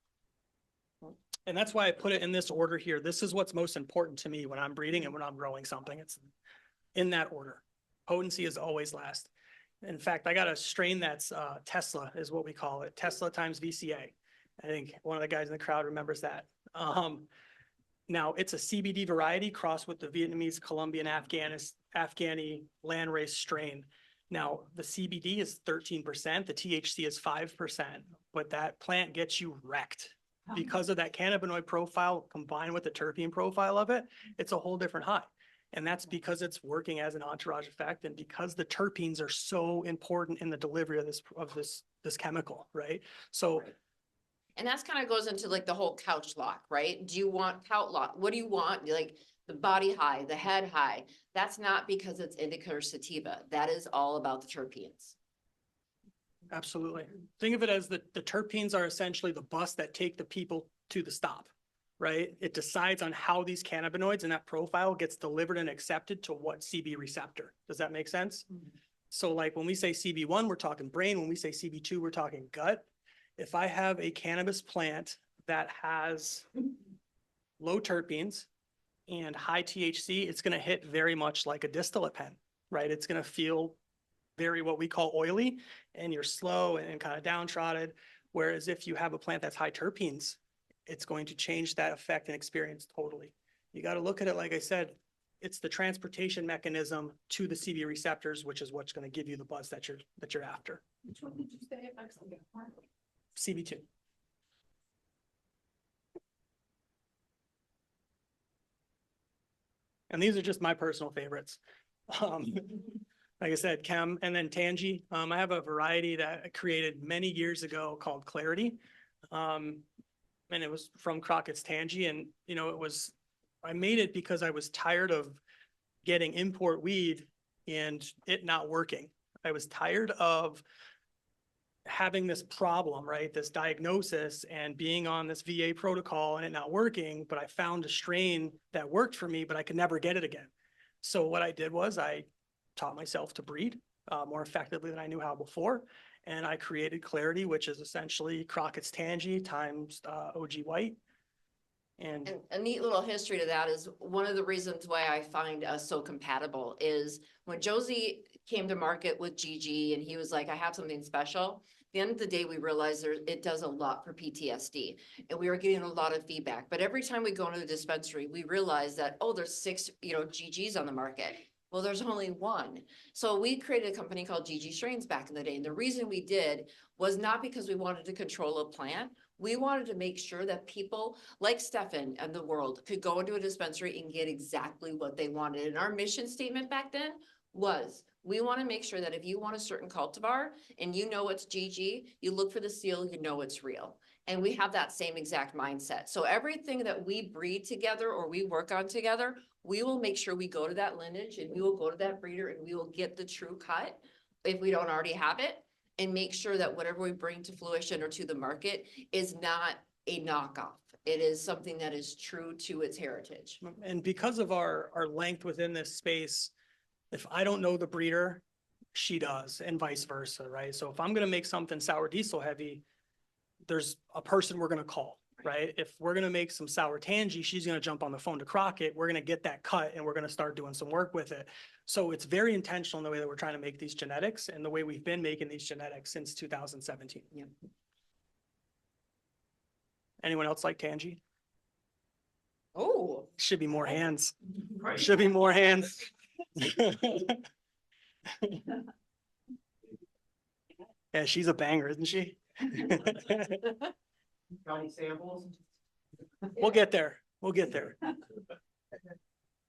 And that's why I put it in this order here. This is what's most important to me when I'm breeding and when I'm growing something. It's in that order. Potency is always last. In fact, I got a strain that's Tesla is what we call it. Tesla times VCA. I think one of the guys in the crowd remembers that. Now it's a CBD variety crossed with the Vietnamese, Colombian, Afghani landrace strain. Now the CBD is 13%, the THC is 5%, but that plant gets you wrecked. Because of that cannabinoid profile combined with the terpene profile of it, it's a whole different high. And that's because it's working as an entourage effect and because the terpenes are so important in the delivery of this chemical, right? So. And that's kind of goes into like the whole couch lock, right? Do you want couch lock? What do you want? Like the body high, the head high? That's not because it's indica or sativa. That is all about the terpenes. Absolutely. Think of it as the terpenes are essentially the bus that take the people to the stop, right? It decides on how these cannabinoids and that profile gets delivered and accepted to what CB receptor. Does that make sense? So like when we say CB1, we're talking brain. When we say CB2, we're talking gut. If I have a cannabis plant that has low terpenes and high THC, it's going to hit very much like a distillate pen, right? It's going to feel very what we call oily and you're slow and kind of downtrodden. Whereas if you have a plant that's high terpenes, it's going to change that effect and experience totally. You got to look at it, like I said, it's the transportation mechanism to the CB receptors, which is what's going to give you the buzz that you're after. Which one did you say? CB2. And these are just my personal favorites. Like I said, Chem and then Tangy. I have a variety that I created many years ago called Clarity. And it was from Crockett's Tangy. And, you know, I made it because I was tired of getting import weed and it not working. I was tired of having this problem, right? This diagnosis and being on this VA protocol and it not working, but I found a strain that worked for me, but I could never get it again. So what I did was I taught myself to breed more effectively than I knew how before. And I created Clarity, which is essentially Crockett's Tangy times OG White. And a neat little history to that is one of the reasons why I find us so compatible is when Josie came to market with GG and he was like, I have something special. At the end of the day, we realized it does a lot for PTSD and we were getting a lot of feedback. But every time we go into the dispensary, we realize that, oh, there's 6, GGs on the market. Well, there's only one. So we created a company called GG Strains back in the day. And the reason we did was not because we wanted to control a plant. We wanted to make sure that people like Stefan and the world could go into a dispensary and get exactly what they wanted. And our mission statement back then was, we want to make sure that if you want a certain cultivar and you know it's GG, you look for the seal, you know it's real. And we have that same exact mindset. So everything that we breed together or we work on together, we will make sure we go to that lineage and we will go to that breeder and we will get the true cut if we don't already have it and make sure that whatever we bring to fruition or to the market is not a knockoff. It is something that is true to its heritage. And because of our length within this space, if I don't know the breeder, she does, and vice versa, right? So if I'm going to make something sour diesel heavy, there's a person we're going to call, right? If we're going to make some sour tangy, she's going to jump on the phone to Crockett. We're going to get that cut and we're going to start doing some work with it. So it's very intentional in the way that we're trying to make these genetics and the way we've been making these genetics since 2017. Yeah. Anyone else like tangy? Oh, Should be more hands. Should be more hands. Yeah, she's a banger, isn't she? Got any samples? We'll get there. We'll get there.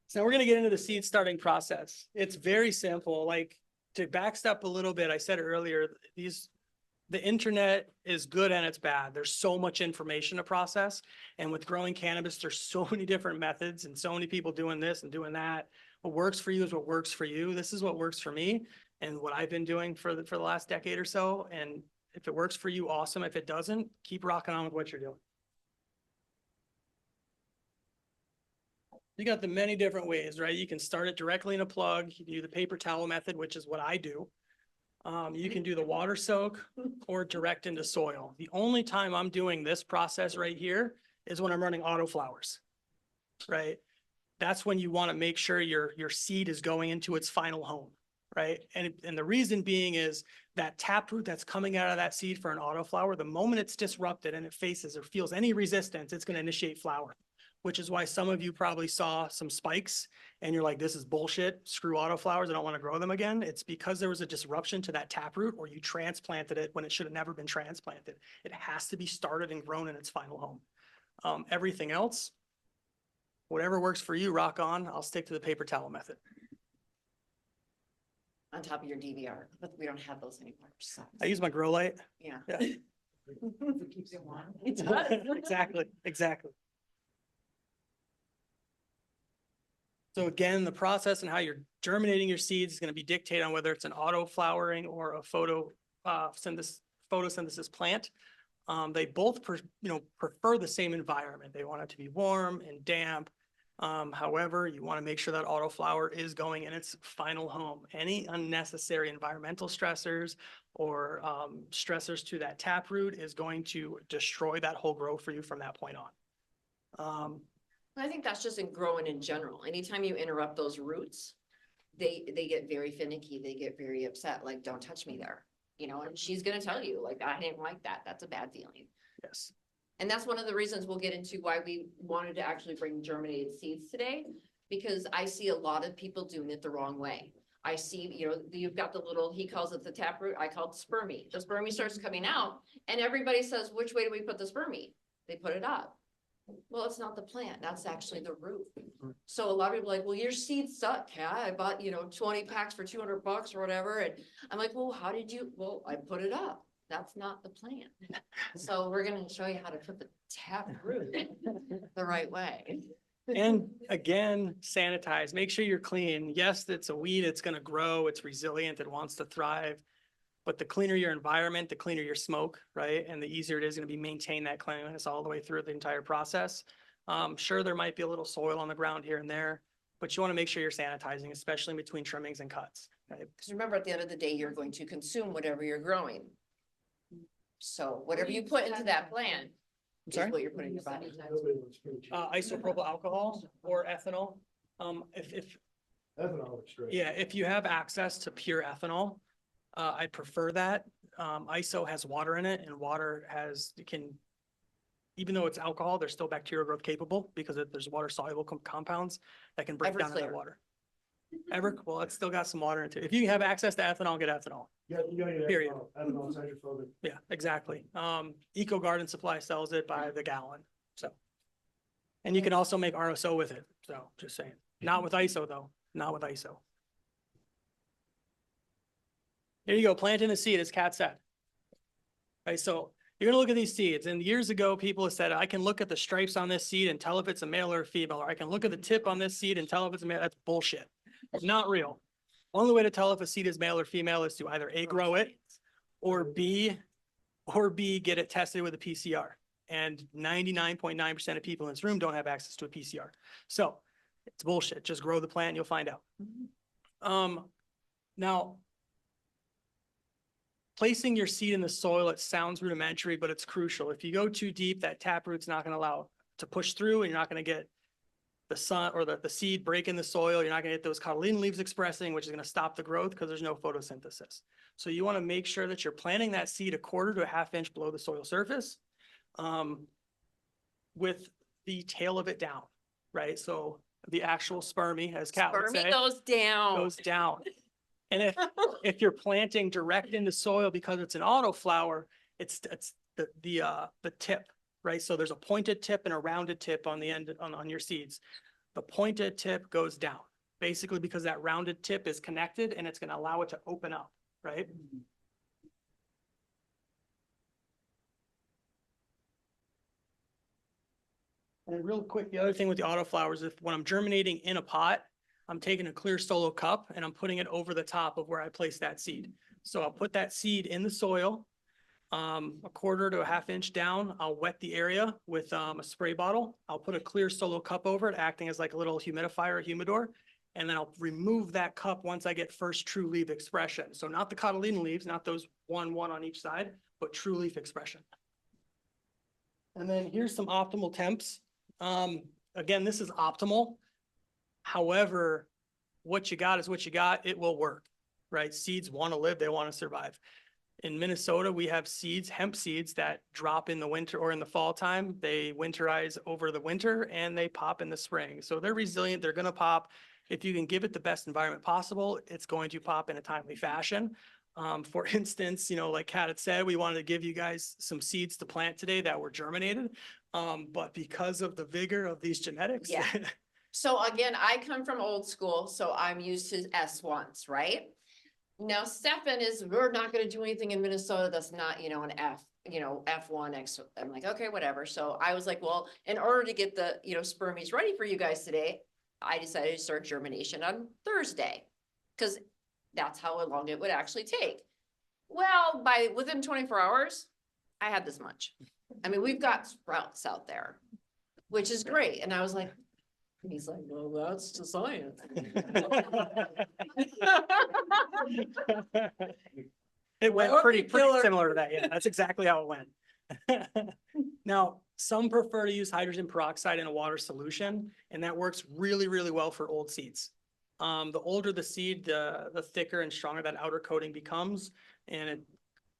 So we're gonna get into the seed starting process. It's very simple. Like, to backstep a little bit, I said earlier, the internet is good and it's bad. There's so much information to process. And with growing cannabis, there's so many different methods and so many people doing this and doing that. What works for you is what works for you. This is what works for me and what I've been doing for the last decade or so. And if it works for you, awesome. If it doesn't, keep rocking on with what you're doing. You got the many different ways, right? You can start it directly in a plug. You can do the paper towel method, which is what I do. You can do the water soak or direct into soil. The only time I'm doing this process right here is when I'm running auto flowers, right? That's when you want to make sure your seed is going into its final home, right? And the reason being is that taproot that's coming out of that seed for an auto flower, the moment it's disrupted and it faces or feels any resistance, it's going to initiate flower, which is why some of you probably saw some spikes and you're like, this is bullshit, screw auto flowers, I don't want to grow them again. It's because there was a disruption to that taproot or you transplanted it when it should have never been transplanted. It has to be started and grown in its final home. Everything else, whatever works for you, rock on. I'll stick to the paper towel method. On top of your DVR, but we don't have those anymore. So. I use my grow light. Yeah. Yeah. It keeps it warm. It does. Exactly. So again, the process and how you're germinating your seeds is going to be dictated on whether it's an auto flowering or a photosynthesis plant. They both prefer the same environment. They want it to be warm and damp. However, you want to make sure that auto flower is going in its final home. Any unnecessary environmental stressors or stressors to that taproot is going to destroy that whole grow for you from that point on. I think that's just in growing in general. Anytime you interrupt those roots, they get very finicky. They get very upset. Like, don't touch me there, and she's going to tell you like, I didn't like that. That's a bad feeling. Yes. And that's one of the reasons we'll get into why we wanted to actually bring germinated seeds today, because I see a lot of people doing it the wrong way. I see, you've got the little, he calls it the taproot. I call it spermie. The spermie starts coming out and everybody says, which way do we put the spermie? They put it up. Well, it's not the plant. That's actually the root. So a lot of people are like, well, your seeds suck. Yeah, I bought, 20 packs for $200 or whatever. And I'm like, well, how did you? Well, I put it up. That's not the plant. So we're going to show you how to put the taproot the right way. And again, sanitize, make sure you're clean. Yes, it's a weed. It's going to grow. It's resilient. It wants to thrive. But the cleaner your environment, the cleaner your smoke, right? And the easier it is going to be maintain that cleanliness all the way through the entire process. Sure, there might be a little soil on the ground here and there, but you want to make sure you're sanitizing, especially in between trimmings and cuts. Right? Because remember, at the end of the day, you're going to consume whatever you're growing. So whatever you put into that plant is what you're putting in your body. Isopropyl alcohol or ethanol. If Ethanol is straight. Yeah, if you have access to pure ethanol, I prefer that. ISO has water in it, and water even though it's alcohol, there's still bacterial growth capable because there's water soluble compounds that can break down in that water. Well, it's still got some water in it too. If you have access to ethanol, get ethanol. Yeah, you gotta get Period. ethanol, hydrophobic. Yeah, exactly. Eco Garden Supply sells it by the gallon. So, and you can also make RSO with it. So just saying, not with ISO though, not with ISO. Here you go, planting the seed, as Kat said. Right, so you're gonna look at these seeds, and years ago, people have said, I can look at the stripes on this seed and tell if it's a male or a female, or I can look at the tip on this seed and tell if it's a male. That's bullshit. It's not real. Only way to tell if a seed is male or female is to either A, grow it, or B, get it tested with a PCR. And 99.9% of people in this room don't have access to a PCR. So it's bullshit. Just grow the plant and you'll find out. Now, placing your seed in the soil, it sounds rudimentary, but it's crucial. If you go too deep, that taproot's not going to allow to push through, and you're not going to get the sun or the seed break in the soil. You're not going to get those cotyledon leaves expressing, which is going to stop the growth because there's no photosynthesis. So you want to make sure that you're planting that seed 1/4 to 1/2 inch below the soil surface, with the tail of it down, right? So the actual spermie, as Kat would say, goes down. And if you're planting direct into soil because it's an auto flower, it's the tip, right? So there's a pointed tip and a rounded tip on the end on your seeds. The pointed tip goes down, basically because that rounded tip is connected and it's going to allow it to open up, right? And real quick, the other thing with the autoflowers, if when I'm germinating in a pot, I'm taking a clear solo cup and I'm putting it over the top of where I place that seed. So I'll put that seed in the soil, a quarter to a half inch down. I'll wet the area with a spray bottle. I'll put a clear solo cup over it, acting as like a little humidifier or humidor. And then I'll remove that cup once I get first true leaf expression. So not the cotyledon leaves, not those one on each side, but true leaf expression. And then here's some optimal temps. Again, this is optimal. However, what you got is what you got. It will work, right? Seeds want to live. They want to survive. In Minnesota, we have seeds, hemp seeds that drop in the winter or in the fall time. They winterize over the winter and they pop in the spring. So they're resilient. They're going to pop. If you can give it the best environment possible, it's going to pop in a timely fashion. For instance, like Kat had said, we wanted to give you guys some seeds to plant today that were germinated. But because of the vigor of these genetics. Yeah. So again, I come from old school, so I'm used to S1s, right? Now Stefan we're not gonna do anything in Minnesota that's not, an F, F1, X. I'm like, okay, whatever. So I was like, well, in order to get the, spermies ready for you guys today, I decided to start germination on Thursday. Cause that's how long it would actually take. Well, within 24 hours, I had this much. I mean, we've got sprouts out there, which is great. And I was like, he's like, well, that's the science. It went Okay, pretty killer. similar to that. Yeah, that's exactly how it went. Now, some prefer to use hydrogen peroxide in a water solution, and that works really, really well for old seeds. The older the seed, the thicker and stronger that outer coating becomes, and it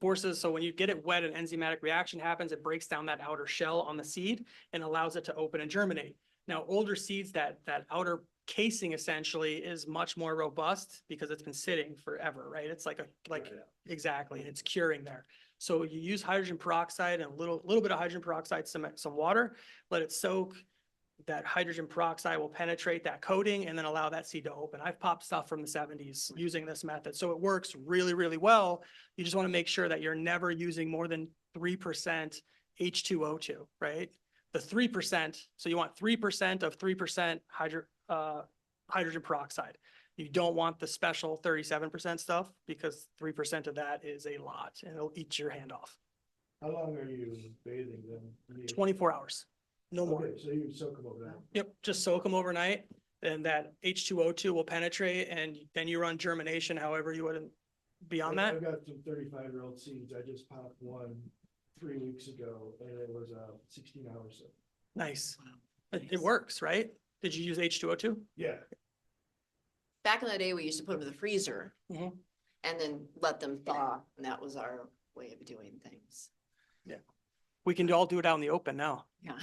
forces, so when you get it wet, an enzymatic reaction happens, it breaks down that outer shell on the seed and allows it to open and germinate. Now, older seeds, that outer casing essentially is much more robust because it's been sitting forever, right? It's exactly, it's curing there. So you use hydrogen peroxide and a little bit of hydrogen peroxide, some water, let it soak. That hydrogen peroxide will penetrate that coating and then allow that seed to open. I've popped stuff from the 70s using this method. So it works really, really well. You just want to make sure that you're never using more than 3% H2O2, right? The 3%, so you want 3% of 3% hydrogen peroxide. You don't want the special 37% stuff because 3% of that is a lot and it'll eat your hand off. How long are you bathing them? 24 hours, no more. Okay, so you soak them overnight. Yep, just soak them overnight and that H2O2 will penetrate and then you run germination however you would beyond that. I've got some 35-year-old seeds. I just popped one 3 weeks ago and it was 16 hours. Nice. It works, right? Did you use H2O2? Yeah. Back in the day, we used to put them in the freezer Mhm. and then let them thaw, and that was our way of doing things. We can all do it out in the open now. Yeah.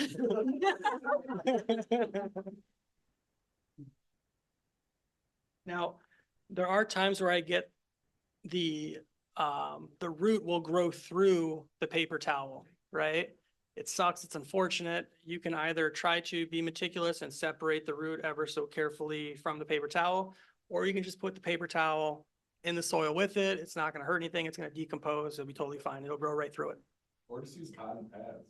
Now, there are times where I get the root will grow through the paper towel, right? It sucks, it's unfortunate. You can either try to be meticulous and separate the root ever so carefully from the paper towel, or you can just put the paper towel in the soil with it. It's not gonna hurt anything. It's gonna decompose. It'll be totally fine. It'll grow right through it. Or just use cotton pads.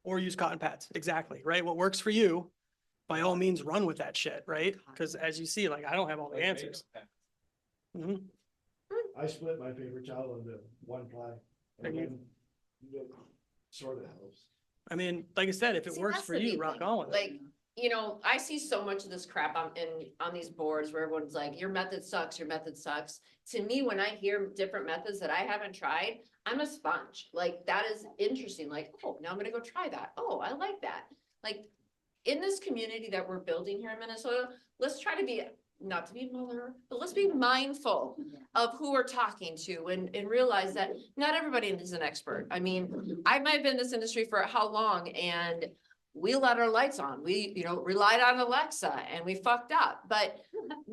Or use cotton pads, exactly, right? What works for you, by all means, run with that shit, right? Because as you see, like, I don't have all the Like answers. makeup pads. Mhm. I split my paper towel into one ply. And then it sort of helps. I mean, like I said, if it See, works that's for the you, neat rock thing. on with it. Like, I see so much of this crap on these boards where everyone's like, your method sucks, your method sucks. To me, when I hear different methods that I haven't tried, I'm a sponge. Like, that is interesting. Like, oh, now I'm gonna go try that. Oh, I like that. Like, in this community that we're building here in Minnesota, let's try to be, not to be mother, but let's be mindful of who we're talking to and realize that not everybody is an expert. I mean, I might have been in this industry for how long, and we let our lights on. We, relied on Alexa and we fucked up, but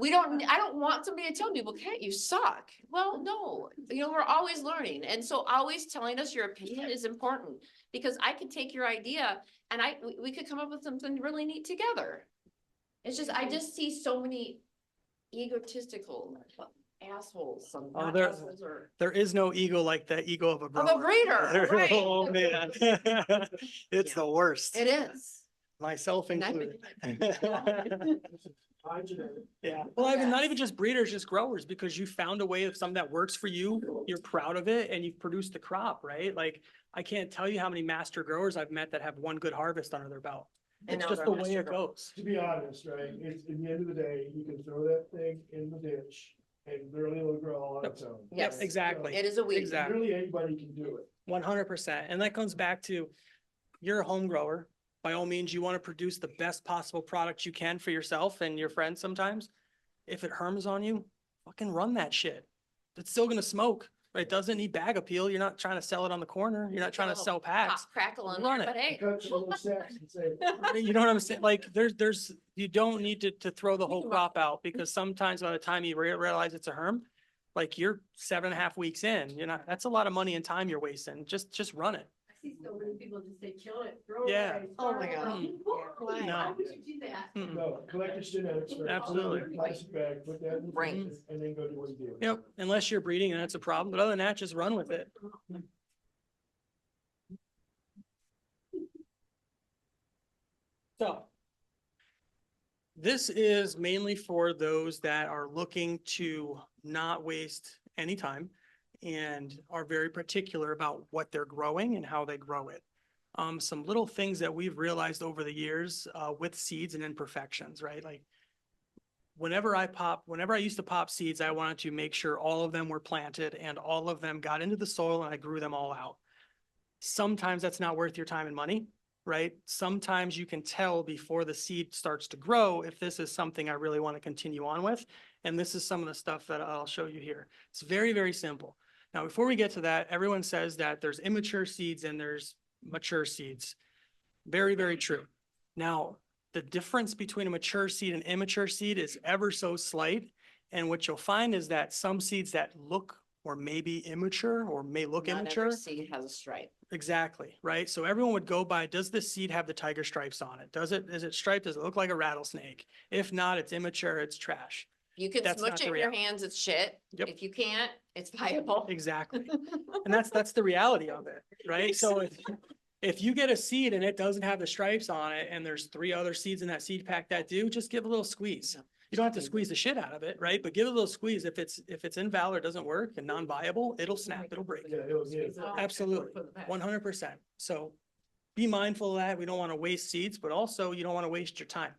I don't want somebody to tell people, "Can't you suck?" Well, no, we're always learning. And so always telling us your opinion is important, because I could take your idea and we could come up with something really neat together. It's just, I just see so many egotistical assholes, some Oh, not there- assholes or There is no ego like the ego of a of a grower. breeder, right? Oh, man. It's Yeah. the worst, It is. myself And I've included. High genetic. Yeah, well, I mean, not even Yes. just breeders, just growers, because you found a way of something that works for you, you're proud of it, and you've produced the crop, right? Like, I can't tell you how many master growers I've met that have one good harvest under their belt. And It's now just they're the way master it growers. goes. To be honest, right, it's, in the end of the day, you can throw that thing in the ditch and literally it'll grow all on its own. Yes. Exactly. It is a weed. Exactly. Literally anybody can do it. 100%. And that comes back to, you're a home grower. By all means, you want to produce the best possible product you can for yourself and your friends sometimes. If it harms on you, fucking run that shit. It's still gonna smoke, right? It doesn't need bag appeal. You're not trying to sell it on the corner. You're not trying to sell packs. Pop, crackle in Run there, it. but hey. Cut some little sacks and say, You know what I'm saying? Like, you don't need to throw the whole crop out, because sometimes by the time you realize it's a herm, like, you're 7.5 weeks in, that's a lot of money and time you're wasting. Just run it. I see so many people just say, kill it, throw it Yeah. away. Oh my throw it God. away. Why? No. Why would you do that? Mm-mm. no, collect your genetics. right? Absolutely. Put it in a plastic bag, put that in the Right. fridge, and then go do what you do. Yep, unless you're breeding and that's a problem, but other than that, just run with it. So this is mainly for those that are looking to not waste any time and are very particular about what they're growing and how they grow it. Some little things that we've realized over the years with seeds and imperfections, right? Like, whenever I used to pop seeds, I wanted to make sure all of them were planted and all of them got into the soil and I grew them all out. Sometimes that's not worth your time and money, right? Sometimes you can tell before the seed starts to grow if this is something I really want to continue on with. And this is some of the stuff that I'll show you here. It's very, very simple. Now, before we get to that, everyone says that there's immature seeds and there's mature seeds. Very, very true. Now, the difference between a mature seed and immature seed is ever so slight. And what you'll find is that some seeds that look or may be immature or may look Not immature. every seed has a stripe. Exactly, right? So everyone would go by, does this seed have the tiger stripes on it? Is it striped? Does it look like a rattlesnake? If not, it's immature, it's trash. You can That's not smush the it in your reality. hands, it's shit. Yep. If you can't, it's viable. Exactly. And that's the reality of it, right? So if you get a seed and it doesn't have the stripes on it and there's 3 other seeds in that seed pack that do, just give a little squeeze. You don't have to squeeze the shit out of it, right? But give it a little squeeze. If it's invalid, or doesn't work and non-viable, it'll snap, it'll break. Yeah, Absolutely, 100%. So be mindful of that. We don't want to waste seeds, but also you don't want to waste your time.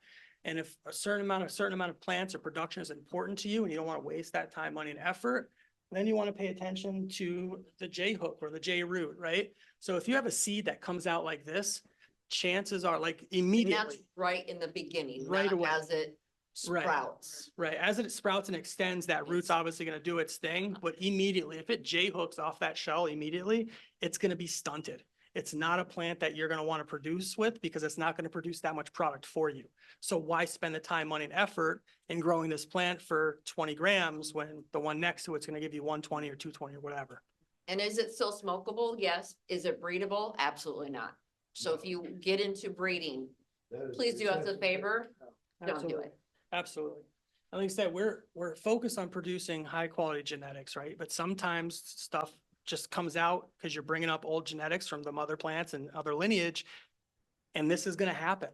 And if a certain amount of plants or production is important to you and you don't want to waste that time, money, and effort, then you want to pay attention to the J hook or the J root, right? So if you have a seed that comes out like this, chances are, like, And that's immediately, right in the beginning, Right not away. as it Right. sprouts. right, as it sprouts and extends, that root's obviously going to do its thing, but immediately, if it J hooks off that shell immediately, it's going to be stunted. It's not a plant that you're going to want to produce with because it's not going to produce that much product for you. So why spend the time, money, and effort in growing this plant for 20 grams when the one next to it's going to give you 120 or 220 or whatever? And is it still smokable? Yes. Is it breedable? Absolutely not. So if you get into breeding, please do us a favor, don't do Absolutely. it. Absolutely. And like I said, we're focused on producing high quality genetics, right? But sometimes stuff just comes out because you're bringing up old genetics from the mother plants and other lineage. And this is going to happen,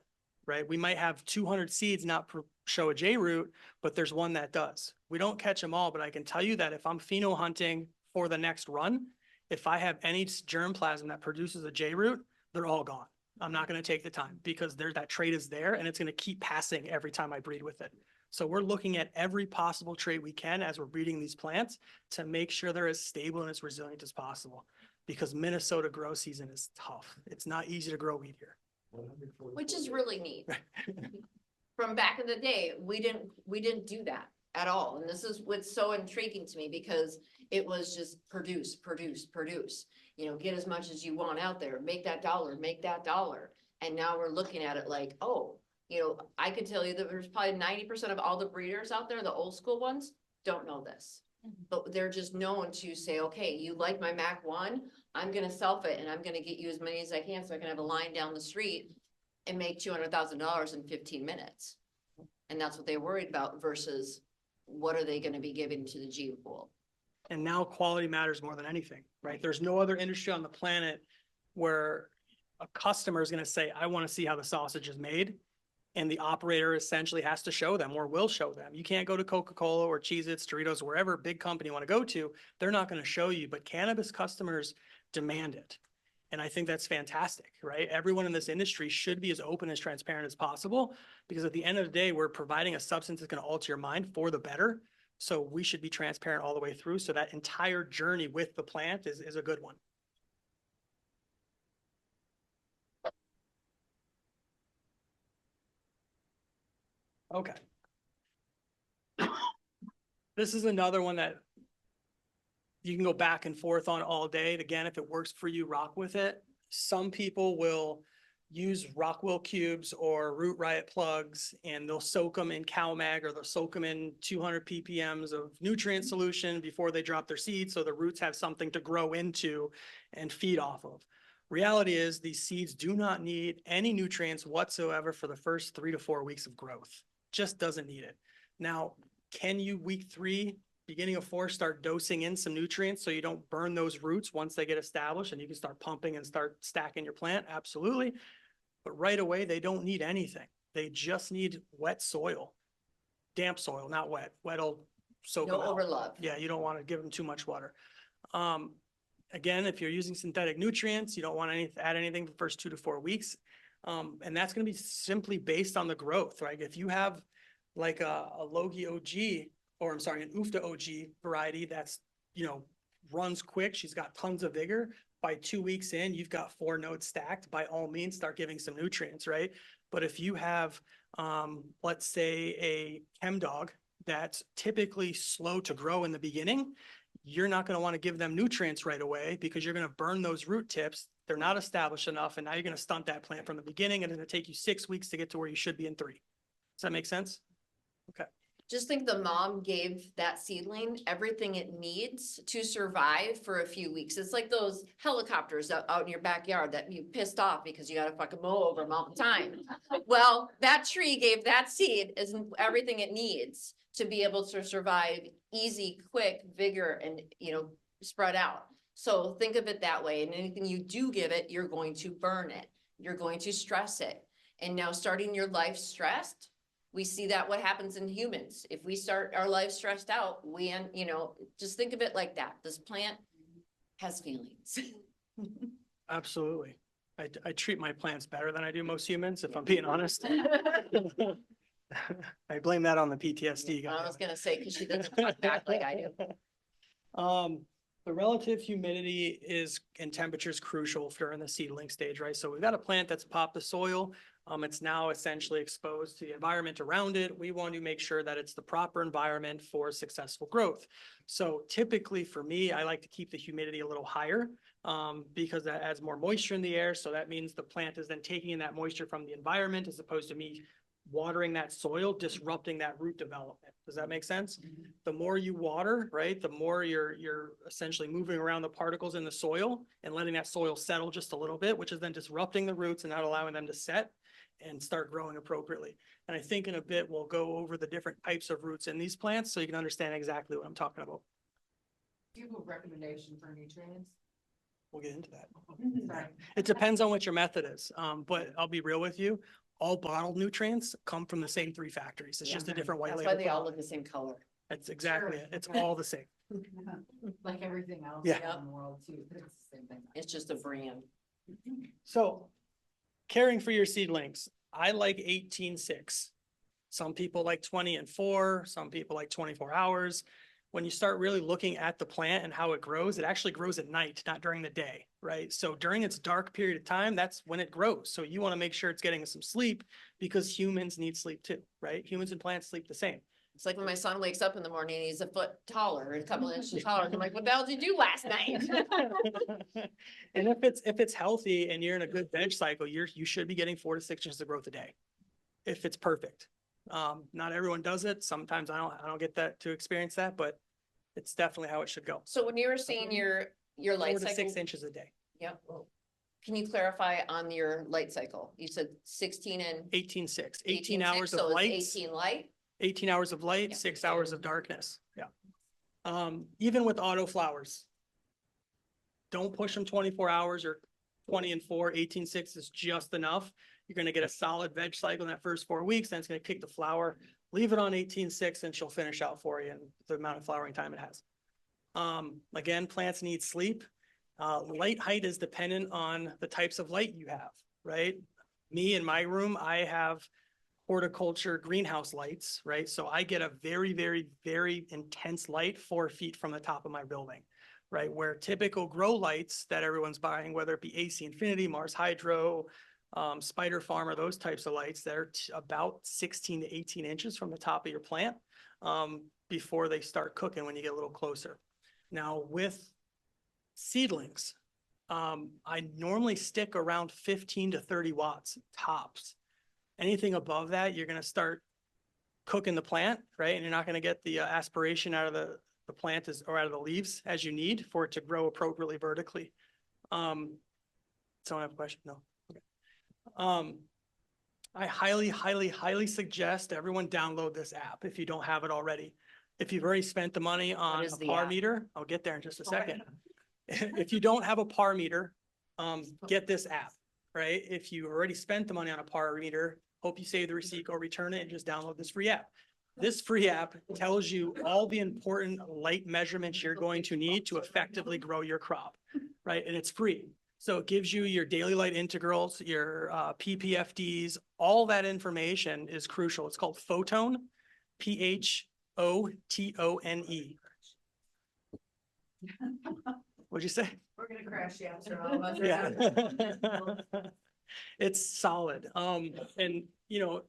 right? We might have 200 seeds not show a J root, but there's one that does. We don't catch them all, but I can tell you that if I'm pheno hunting for the next run, if I have any germplasm that produces a J root, they're all gone. I'm not going to take the time because that trait is there and it's going to keep passing every time I breed with it. So we're looking at every possible trait we can as we're breeding these plants to make sure they're as stable and as resilient as possible, because Minnesota grow season is tough. It's not easy to grow wheat here. Which is really neat. From back in the day, we didn't do that at all. And this is what's so intriguing to me, because it was just produce. Get as much as you want out there, make that dollar. And now we're looking at it like, oh, I could tell you that there's probably 90% of all the breeders out there, the old school ones, don't know this. But they're just known to say, okay, you like my Mac 1, I'm gonna self it and I'm gonna get you as many as I can so I can have a line down the street and make $200,000 in 15 minutes. And that's what they're worried about versus what are they gonna be giving to the gene pool? And now quality matters more than anything, right? There's no other industry on the planet where a customer is going to say, I want to see how the sausage is made. And the operator essentially has to show them or will show them. You can't go to Coca-Cola or Cheez-Its, Doritos, wherever big company you want to go to. They're not going to show you, but cannabis customers demand it. And I think that's fantastic, right? Everyone in this industry should be as open, as transparent as possible, because at the end of the day, we're providing a substance that's going to alter your mind for the better. So we should be transparent all the way through. So that entire journey with the plant is a good one. Okay. This is another one that you can go back and forth on all day. Again, if it works for you, rock with it. Some people will use Rockwool cubes or Root Riot plugs, and they'll soak them in CalMag, or they'll soak them in 200 ppms of nutrient solution before they drop their seeds, so the roots have something to grow into and feed off of. Reality is these seeds do not need any nutrients whatsoever for the first 3 to 4 weeks of growth. Just doesn't need it. Now, can you week 3, beginning of 4, start dosing in some nutrients so you don't burn those roots once they get established and you can start pumping and start stacking your plant? Absolutely. But right away, they don't need anything. They just need wet soil, damp soil, not wet. Wet will soak them No out. overlove. Yeah, you don't want to give them too much water. Again, if you're using synthetic nutrients, you don't want to add anything the first 2 to 4 weeks. And that's going to be simply based on the growth, right? If you have like a Logi OG, or I'm sorry, an UFTA OG variety that's, runs quick, she's got tons of vigor. By 2 weeks in, you've got 4 nodes stacked. By all means, start giving some nutrients, right? But if you have, let's say, a chem dog that's typically slow to grow in the beginning, you're not going to want to give them nutrients right away because you're going to burn those root tips. They're not established enough, and now you're going to stunt that plant from the beginning, and it's going to take you 6 weeks to get to where you should be in 3. Does that make sense? Okay. Just think the mom gave that seedling everything it needs to survive for a few weeks. It's like those helicopters out in your backyard that you pissed off because you gotta fucking mow over them all the time. Well, that tree gave that seed is everything it needs to be able to survive easy, quick, vigor, and, spread out. So think of it that way. And anything you do give it, you're going to burn it. You're going to stress it. And now starting your life stressed, we see that what happens in humans. If we start our life stressed out, just think of it like that. This plant has feelings. Absolutely. I treat my plants better than I do most humans, if I'm being honest. I blame that on the PTSD guy. I was gonna say, because she doesn't talk back like I do. The relative humidity and temperature is crucial during the seedling stage, right? So we've got a plant that's popped the soil. It's now essentially exposed to the environment around it. We want to make sure that it's the proper environment for successful growth. So typically for me, I like to keep the humidity a little higher because that adds more moisture in the air. So that means the plant is then taking in that moisture from the environment as opposed to me watering that soil, disrupting that root development. Does that make sense? Mm-hmm. The more you water, right, the more you're essentially moving around the particles in the soil and letting that soil settle just a little bit, which is then disrupting the roots and not allowing them to set and start growing appropriately. And I think in a bit, we'll go over the different types of roots in these plants so you can understand exactly what I'm talking about. Do you have a recommendation for nutrients? We'll get into that. Sorry. It depends on what your method is. But I'll be real with you. All bottled nutrients come from the same 3 factories. It's just a different white That's label. why they all look the same color. That's exactly Sure. it. It's all the same. Like everything else Yeah. in the world too, but it's the same thing. It's just a brand. So caring for your seedlings, I like 18-6. Some people like 20 and 4. Some people like 24 hours. When you start really looking at the plant and how it grows, it actually grows at night, not during the day, right? So during its dark period of time, that's when it grows. So you want to make sure it's getting some sleep because humans need sleep too, right? Humans and plants sleep the same. It's like when my son wakes up in the morning, he's a foot taller, a couple inches taller. And I'm like, what the hell did you do last night? And if it's healthy and you're in a good veg cycle, you should be getting 4 to 6 inches of growth a day. If it's perfect. Not everyone does it. Sometimes I don't get that to experience that, but it's definitely how it should go. So when you were saying your 4 light to cycle, 6 inches a day. yep. Can you clarify on your light cycle? You said 16 and 18.6, 18 18 hours so of it's light, 18 light. 18 hours of light, Yeah. 6 hours of darkness. Yeah. Even with auto flowers, don't push them 24 hours or 20 and 4, 18.6 is just enough. You're going to get a solid veg cycle in that first 4 weeks. Then it's going to kick the flower, leave it on 18.6 and she'll finish out for you in the amount of flowering time it has. Again, plants need sleep. Light height is dependent on the types of light you have, right? Me in my room, I have horticulture greenhouse lights, right? So I get a very, very, very intense light 4 feet from the top of my building, right? Where typical grow lights that everyone's buying, whether it be AC Infinity, Mars Hydro, Spider Farmer, those types of lights, they're about 16 to 18 inches from the top of your plant before they start cooking when you get a little closer. Now with seedlings, I normally stick around 15 to 30 watts tops. Anything above that, you're going to start cooking the plant, right? And you're not going to get the aspiration out of the plant or out of the leaves as you need for it to grow appropriately vertically. Someone have a question? No. Okay. I highly, highly, highly suggest everyone download this app if you don't have it already. If you've already spent the money on is a the par app? meter, I'll get there in just a second. If you don't have a par meter, get this app, right? If you already spent the money on a par meter, hope you save the receipt, go return it and just download this free app. This free app tells you all the important light measurements you're going to need to effectively grow your crop, right? And it's free. So it gives you your daily light integrals, your PPFDs, all that information is crucial. It's called Photone, Photone. What'd you say? We're gonna crash the apps for all of us. Yeah. It's solid. And you know,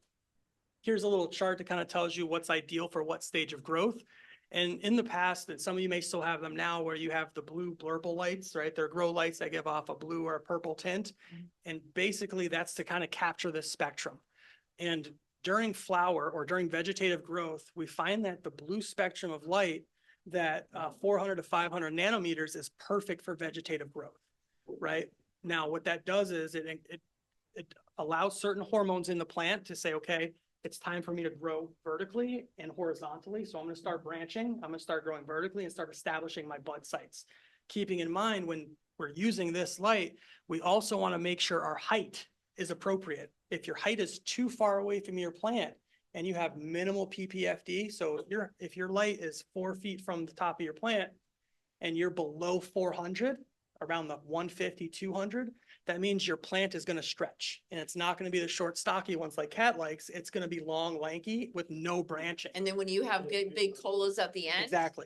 here's a little chart that kind of tells you what's ideal for what stage of growth. And in the past, and some of you may still have them now, where you have the blue blurple lights, right? They're grow lights that give off a blue or a purple tint. And basically that's to kind of capture this spectrum. And during flower or during vegetative growth, we find that the blue spectrum of light, that 400 to 500 nanometers is perfect for vegetative growth, right? Now, what that does is it allows certain hormones in the plant to say, okay, it's time for me to grow vertically and horizontally. So I'm going to start branching. I'm going to start growing vertically and start establishing my bud sites. Keeping in mind when we're using this light, we also want to make sure our height is appropriate. If your height is too far away from your plant and you have minimal PPFD, so if your light is 4 feet from the top of your plant and you're below 400, around the 150, 200, that means your plant is going to stretch, and it's not going to be the short stocky ones like Cat likes. It's going to be long, lanky with no branching. And then when you have big colas at the end. Exactly.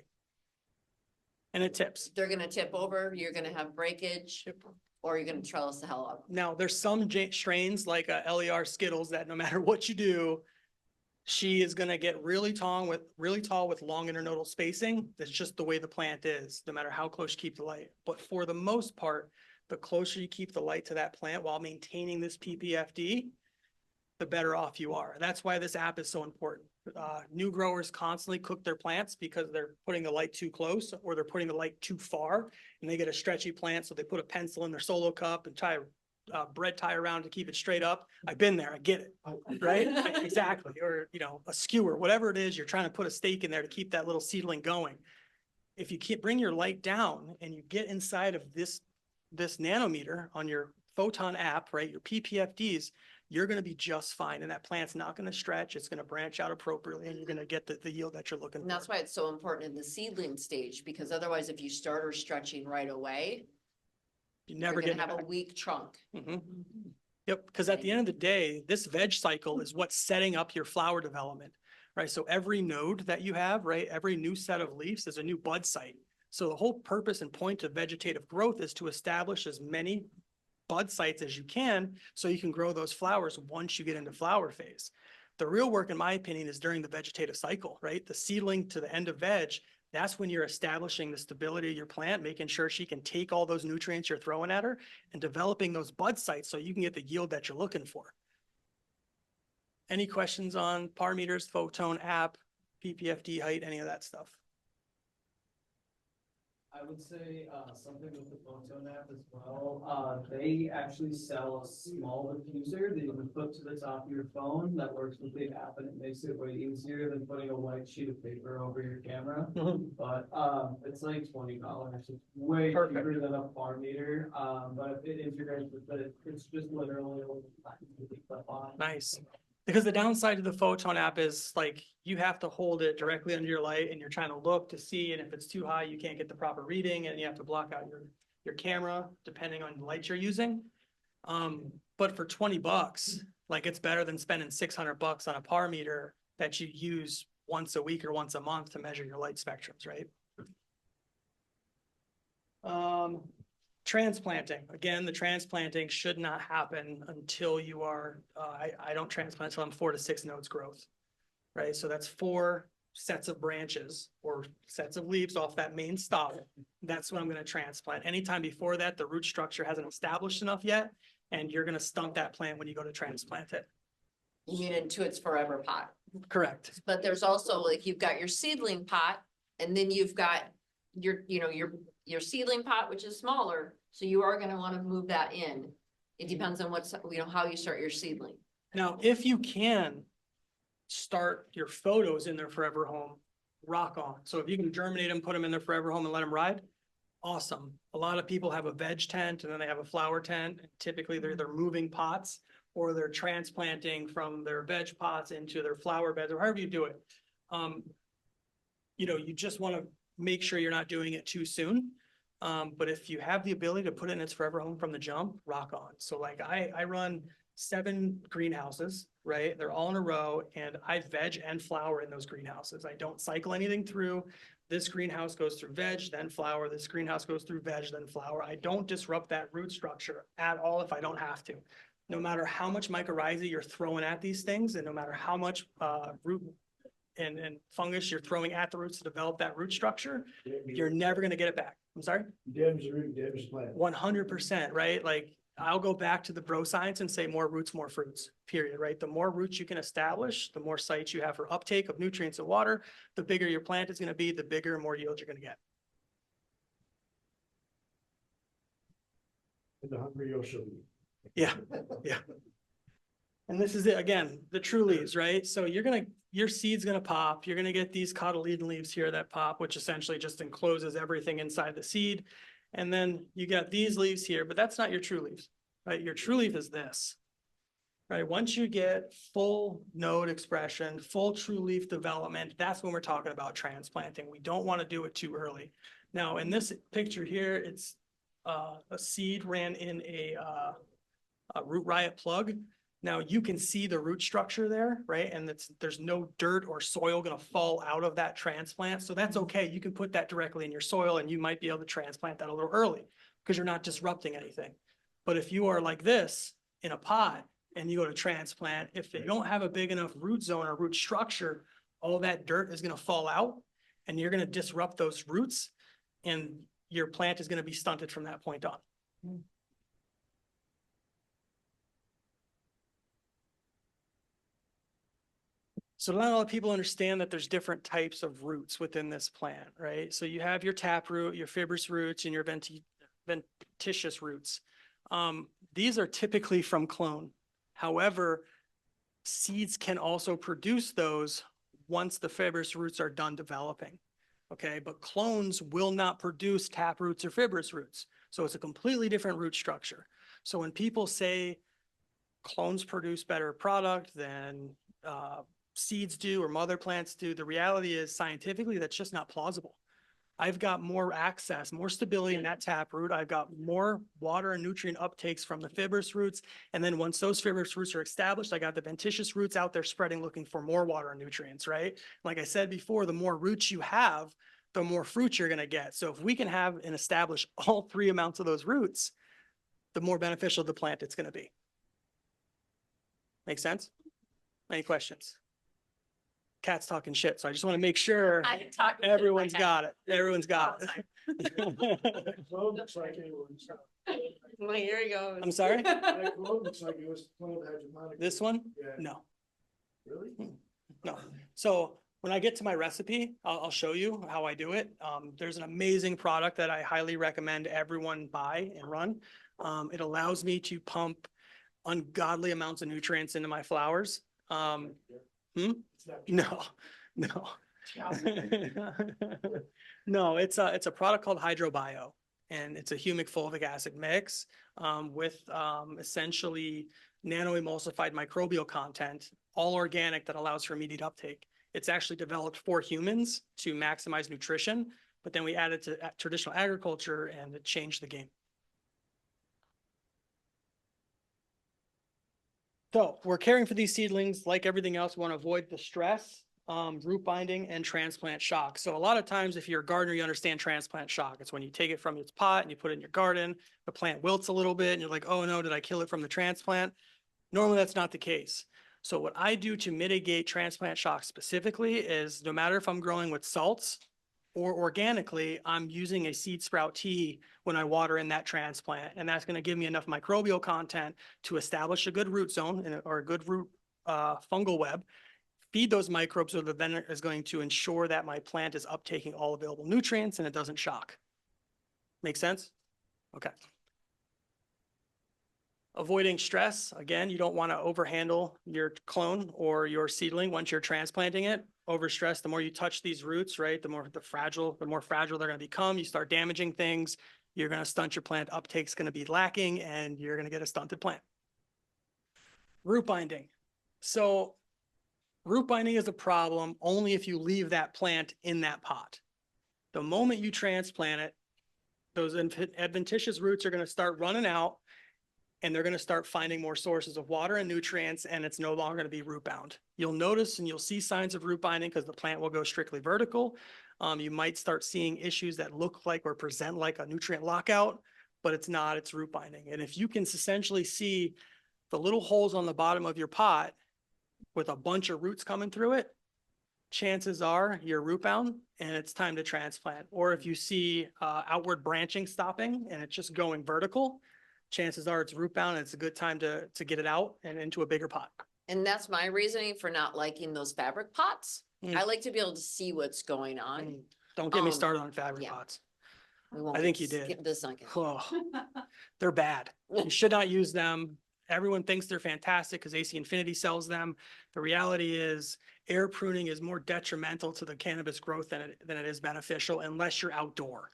And it tips. They're gonna tip over, you're gonna have breakage, or you're gonna trellis the hell up. Now there's some strains like LER Skittles that no matter what you do, she is going to get really tall with long internodal spacing. That's just the way the plant is, no matter how close you keep the light. But for the most part, the closer you keep the light to that plant while maintaining this PPFD, the better off you are. That's why this app is so important. New growers constantly cook their plants because they're putting the light too close or they're putting the light too far and they get a stretchy plant. So they put a pencil in their solo cup and tie a bread tie around to keep it straight up. I've been there, I get it, right? Exactly. Or, you know, a skewer, whatever it is, you're trying to put a stake in there to keep that little seedling going. If you can't bring your light down and you get inside of this nanometer on your Photon app, right, your PPFDs, you're going to be just fine. And that plant's not going to stretch. It's going to branch out appropriately and you're going to get the yield that you're looking for. And that's why it's so important in the seedling stage, because otherwise if you start her stretching right away, You never you're get gonna have back. a weak trunk. Yep, because at the end of the day, this veg cycle is what's setting up your flower development, right? So every node that you have, right, every new set of leaves is a new bud site. So the whole purpose and point of vegetative growth is to establish as many bud sites as you can so you can grow those flowers once you get into flower phase. The real work, in my opinion, is during the vegetative cycle, right? The seedling to the end of veg, that's when you're establishing the stability of your plant, making sure she can take all those nutrients you're throwing at her and developing those bud sites so you can get the yield that you're looking for. Any questions on par meters, photone app, PPFD height, any of that stuff? I would say, something with the photon app as well. They actually sell a small diffuser that you can put to the top of your phone that works with the app, and it makes it way easier than putting a white sheet of paper over your camera. But, it's like $20. It's way Perfect. cheaper than a par meter. But if it integrates with it, it's just literally a clip on. Nice. Because the downside of the photon app is like you have to hold it directly under your light and you're trying to look to see, and if it's too high, you can't get the proper reading and you have to block out your camera depending on the light you're using. But for 20 bucks, like it's better than spending 600 bucks on a par meter that you use once a week or once a month to measure your light spectrums, right? Transplanting, again, the transplanting should not happen until you are, I don't transplant until I'm 4 to 6 nodes growth, right? So that's 4 sets of branches or sets of leaves off that main stalk. That's when I'm going to transplant. Anytime before that, the root structure hasn't established enough yet, and you're going to stunt that plant when you go to transplant it. You mean into its forever pot. Correct. But there's also like, you've got your seedling pot and then you've got your seedling pot, which is smaller. So you are gonna wanna move that in. It depends on what's, how you start your seedling. Now, if you can start your photos in their forever home, rock on. So if you can germinate them, put them in their forever home and let them ride, awesome. A lot of people have a veg tent and then they have a flower tent. Typically they're moving pots or they're transplanting from their veg pots into their flower beds or however you do it. You just want to make sure you're not doing it too soon. But if you have the ability to put it in its forever home from the jump, rock on. So like I run 7 greenhouses, right? They're all in a row and I veg and flower in those greenhouses. I don't cycle anything through. This greenhouse goes through veg, then flower. This greenhouse goes through veg, then flower. I don't disrupt that root structure at all if I don't have to. No matter how much mycorrhizae you're throwing at these things and no matter how much root and fungus you're throwing at the roots to develop that root structure, you're never going to get it back. I'm sorry? Damage the root, damage the plant. 100%, right? Like I'll go back to the bro science and say more roots, more fruits, period, right? The more roots you can establish, the more sites you have for uptake of nutrients and water, the bigger your plant is going to be, the bigger and more yield you're going to get. And the hungry you'll show you. Yeah, yeah. And this is it again, the true leaves, right? So your seed's gonna pop. You're gonna get these cotyledon leaves here that pop, which essentially just encloses everything inside the seed. And then you got these leaves here, but that's not your true leaves, right? Your true leaf is this, right? Once you get full node expression, full true leaf development, that's when we're talking about transplanting. We don't want to do it too early. Now, in this picture here, it's a seed ran in a root riot plug. Now you can see the root structure there, right? And there's no dirt or soil going to fall out of that transplant. So that's okay. You can put that directly in your soil and you might be able to transplant that a little early because you're not disrupting anything. But if you are like this in a pot and you go to transplant, if they don't have a big enough root zone or root structure, all that dirt is going to fall out and you're going to disrupt those roots and your plant is going to be stunted from that point on. So not a lot of people understand that there's different types of roots within this plant, right? So you have your taproot, your fibrous roots, and your ventitious roots. These are typically from clone. However, seeds can also produce those once the fibrous roots are done developing, okay? But clones will not produce taproots or fibrous roots. So it's a completely different root structure. So when people say clones produce better product than seeds do or mother plants do, the reality is scientifically that's just not plausible. I've got more access, more stability in that taproot. I've got more water and nutrient uptakes from the fibrous roots. And then once those fibrous roots are established, I got the ventitious roots out there spreading, looking for more water and nutrients, right? Like I said before, the more roots you have, the more fruit you're going to get. So if we can have and establish all 3 amounts of those roots, the more beneficial the plant it's going to be. Make sense? Any questions? Cat's talking shit, so I just want to make sure I talk. everyone's got it. Everyone's got it. That globe looks like it was, Well, here he goes. I'm sorry? that globe looks like it was planted hydroponically. This one? Yeah. No, Really? no. So when I get to my recipe, I'll show you how I do it. There's an amazing product that I highly recommend everyone buy and run. It allows me to pump ungodly amounts of nutrients into my flowers. It's not- No, no. No, it's a product called HydroBio, and it's a humic fulvic acid mix with essentially nano-emulsified microbial content, all organic, that allows for immediate uptake. It's actually developed for humans to maximize nutrition, but then we added to traditional agriculture and it changed the game. So we're caring for these seedlings. Like everything else, we want to avoid the stress, root binding, and transplant shock. So a lot of times, if you're a gardener, you understand transplant shock. It's when you take it from its pot and you put it in your garden, the plant wilts a little bit and you're like, oh no, did I kill it from the transplant? Normally that's not the case. So what I do to mitigate transplant shock specifically is, no matter if I'm growing with salts or organically, I'm using a seed sprout tea when I water in that transplant. And that's going to give me enough microbial content to establish a good root zone or a good root fungal web, feed those microbes, so that then is going to ensure that my plant is uptaking all available nutrients and it doesn't shock. Make sense? Okay. Avoiding stress. Again, you don't want to overhandle your clone or your seedling once you're transplanting it. Overstress, the more you touch these roots, right, the more fragile they're going to become. You start damaging things, you're going to stunt your plant. Uptake's going to be lacking and you're going to get a stunted plant. Root binding. So root binding is a problem only if you leave that plant in that pot. The moment you transplant it, those adventitious roots are going to start running out, and they're going to start finding more sources of water and nutrients, and it's no longer going to be root bound. You'll notice and you'll see signs of root binding because the plant will go strictly vertical. You might start seeing issues that look like or present like a nutrient lockout, but it's not, it's root binding. And if you can essentially see the little holes on the bottom of your pot with a bunch of roots coming through it, chances are you're root bound and it's time to transplant. Or if you see outward branching stopping and it's just going vertical, chances are it's root bound and it's a good time to get it out and into a bigger pot. And that's my reasoning for not liking those fabric pots. Mm. I like to be able to see what's going on. Don't get me started on fabric yeah. pots. We won't I think get- you did. skip this on. Oh, they're bad. You should not use them. Everyone thinks they're fantastic because AC Infinity sells them. The reality is air pruning is more detrimental to the cannabis growth than it is beneficial unless you're outdoor.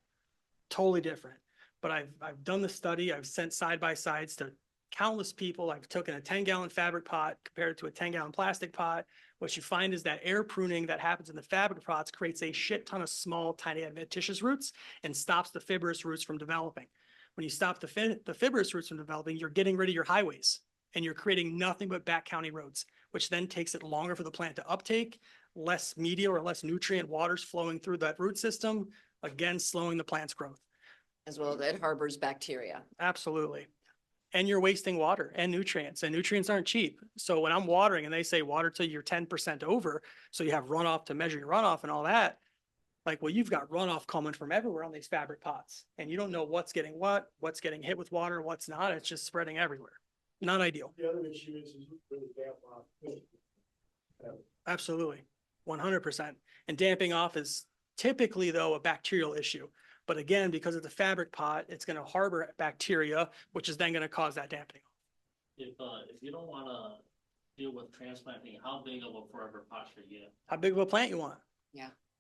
Totally different. But I've done the study. I've sent side by sides to countless people. I've taken a 10-gallon fabric pot, compared it to a 10-gallon plastic pot. What you find is that air pruning that happens in the fabric pots creates a shit ton of small, tiny adventitious roots and stops the fibrous roots from developing. When you stop the fibrous roots from developing, you're getting rid of your highways and you're creating nothing but back county roads, which then takes it longer for the plant to uptake, less media or less nutrient waters flowing through that root system, again, slowing the plant's growth. As well as it harbors bacteria. Absolutely. And you're wasting water and nutrients aren't cheap. So when I'm watering and they say water till you're 10% over, so you have runoff to measure your runoff and all that, like, well, you've got runoff coming from everywhere on these fabric pots and you don't know what's getting what's getting hit with water, what's not. It's just spreading everywhere. Not ideal. The other issue is really damp off. Absolutely. 100%. And damping off is typically, though, a bacterial issue. But again, because it's a fabric pot, it's going to harbor bacteria, which is then going to cause that damping. If you don't wanna deal with transplanting, how big of a forever pot should you get? How big of a plant you want,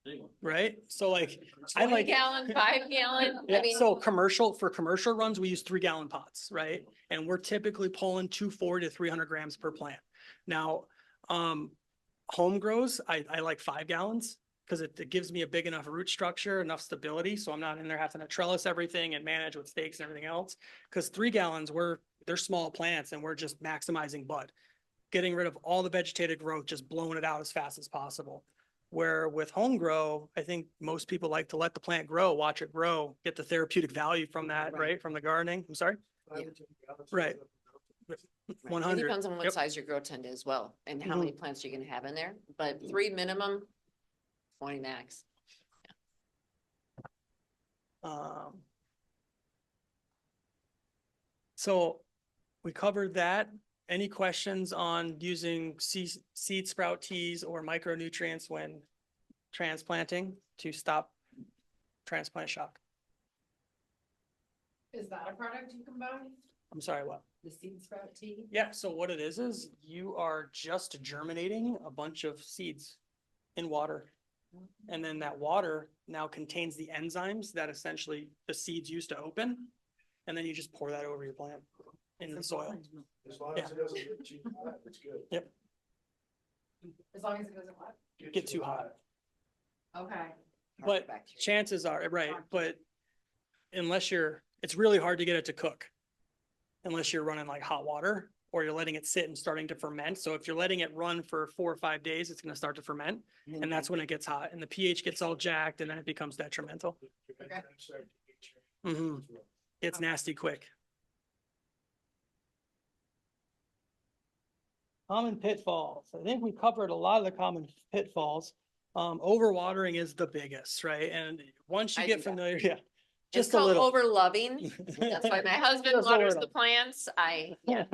Big one. right? So like, I 20 like, gallon, 5 gallon. yeah, I mean, so for commercial runs, we use 3-gallon pots, right? And we're typically pulling 240 to 300 grams per plant. Now, home grows, I like 5 gallons because it gives me a big enough root structure, enough stability. So I'm not in there having to trellis everything and manage with stakes and everything else. Because 3 gallons, they're small plants and we're just maximizing bud, getting rid of all the vegetative growth, just blowing it out as fast as possible. Where with home grow, I think most people like to let the plant grow, watch it grow, get the therapeutic value from that, right? From the gardening. I'm sorry. I would take the other Right. side of Right. 100. It depends on what Yep. size your grow tent is as well, and how Mhm. many plants you're gonna have in there, but 3 minimum, 20 max. So we covered that. Any questions on using seed sprout teas or micronutrients when transplanting to stop transplant shock? Is that a product you can buy? I'm sorry, what? The seed sprout tea? Yeah, so what it is you are just germinating a bunch of seeds in water. And then that water now contains the enzymes that essentially the seeds used to open. And then you just pour that over your plant in the soil. As long as it doesn't get too hot, it's good. Yep, As long as it doesn't what? get too hot. Okay. But Bacteria. chances are, right, but unless it's really hard to get it to cook. Unless you're running like hot water or you're letting it sit and starting to ferment. So if you're letting it run for 4 or 5 days, it's gonna start to ferment. And that's when it gets hot and the pH gets all jacked and then it becomes detrimental. Okay. Mhm. It's nasty quick. Common pitfalls. I think we covered a lot of the common pitfalls. Overwatering is the biggest, right? And once you I get do that. familiar, yeah, It's just a called little. over loving. That's why my husband Just a waters little. the plants. Yeah.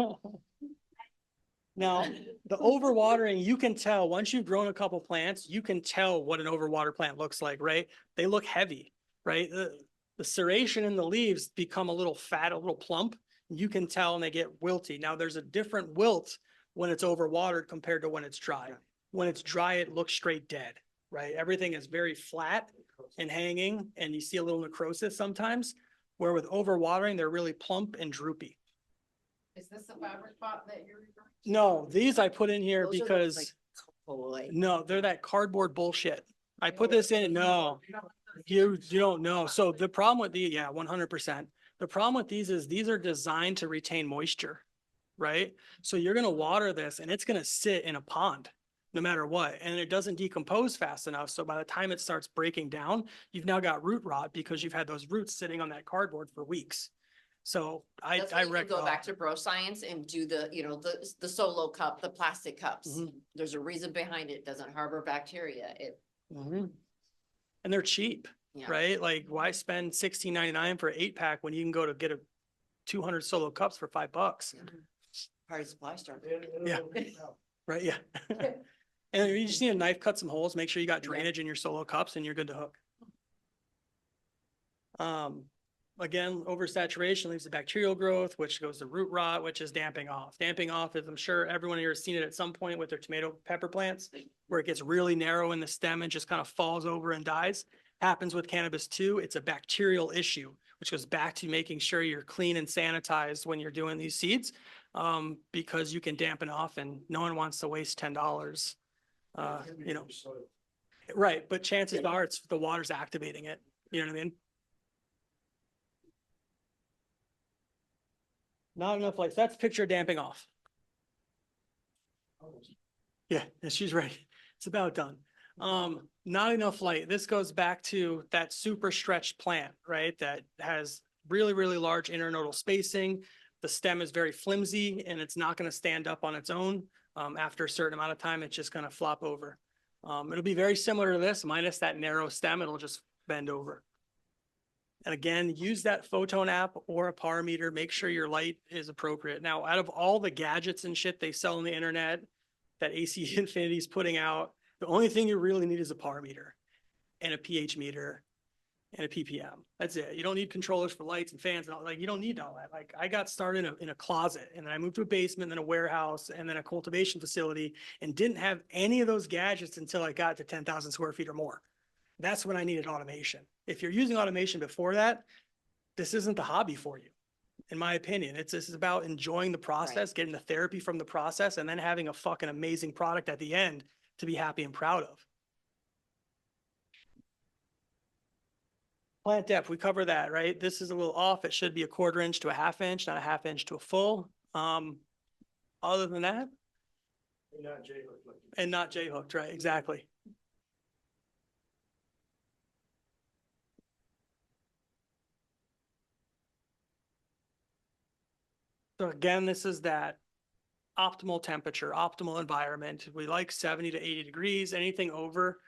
Now, the overwatering, you can tell, once you've grown a couple plants, you can tell what an overwater plant looks like, right? They look heavy, right? The serration in the leaves become a little fat, a little plump. You can tell and they get wilty. Now, there's a different wilt when it's overwatered compared to when it's dry. When it's dry, it looks straight dead, right? Everything is very flat and hanging, and you see a little necrosis sometimes, where with overwatering, they're really plump and droopy. Is this the fabric pot that you're referring to? No, these I put in here Those are those, because like, boy. no, they're that cardboard bullshit. I put this in, no, you don't know. So the problem with yeah, 100%. The problem with these is these are designed to retain moisture, right? So you're gonna water this and it's gonna sit in a pond no matter what, and it doesn't decompose fast enough. So by the time it starts breaking down, you've now got root rot because you've had those roots sitting on that cardboard for weeks. So That's I why you can go recommend. back to Bro Science and do the solo cup, the plastic cups. Mhm. There's a reason behind it. It doesn't harbor bacteria. And they're cheap, Yeah. right? Like why spend $16.99 for an 8-pack when you can go to get 200 solo cups for $5? Party supply store. Yeah. Right, yeah. And you just need a knife, cut some holes, make sure you got drainage in your solo cups and you're good to hook. Again, oversaturation leads to bacterial growth, which goes to root rot, which is damping off. Damping off is, I'm sure everyone here has seen it at some point with their tomato pepper plants, where it gets really narrow in the stem and just kind of falls over and dies. Happens with cannabis too. It's a bacterial issue, which goes back to making sure you're clean and sanitized when you're doing these seeds, because you can dampen off and no one wants to waste $10. Right, but chances are it's the water's activating it. You know what I mean? Not enough light. That's picture damping off. Yeah, she's right. It's about done. Not enough light. This goes back to that super stretched plant, right? That has really, really large internodal spacing. The stem is very flimsy and it's not going to stand up on its own. After a certain amount of time, it's just going to flop over. It'll be very similar to this, minus that narrow stem. It'll just bend over. And again, use that photon app or a power meter. Make sure your light is appropriate. Now, out of all the gadgets and shit they sell on the internet that AC Infinity is putting out, the only thing you really need is a power meter and a pH meter and a ppm. That's it. You don't need controllers for lights and fans and all. Like, you don't need all that. Like, I got started in a closet and then I moved to a basement, then a warehouse, and then a cultivation facility, and didn't have any of those gadgets until I got to 10,000 square feet or more. That's when I needed automation. If you're using automation before that, this isn't the hobby for you, in my opinion. This is about enjoying the process, getting the therapy from the process, and then having a fucking amazing product at the end to be happy and proud of. Plant depth, we cover that, right? This is a little off. It should be a 1/4 inch to a 1/2 inch, not a 1/2 inch to a full. Other than that, and not J-hooked, right? Exactly. So again, this is that optimal temperature, optimal environment. We like 70 to 80 degrees, anything over,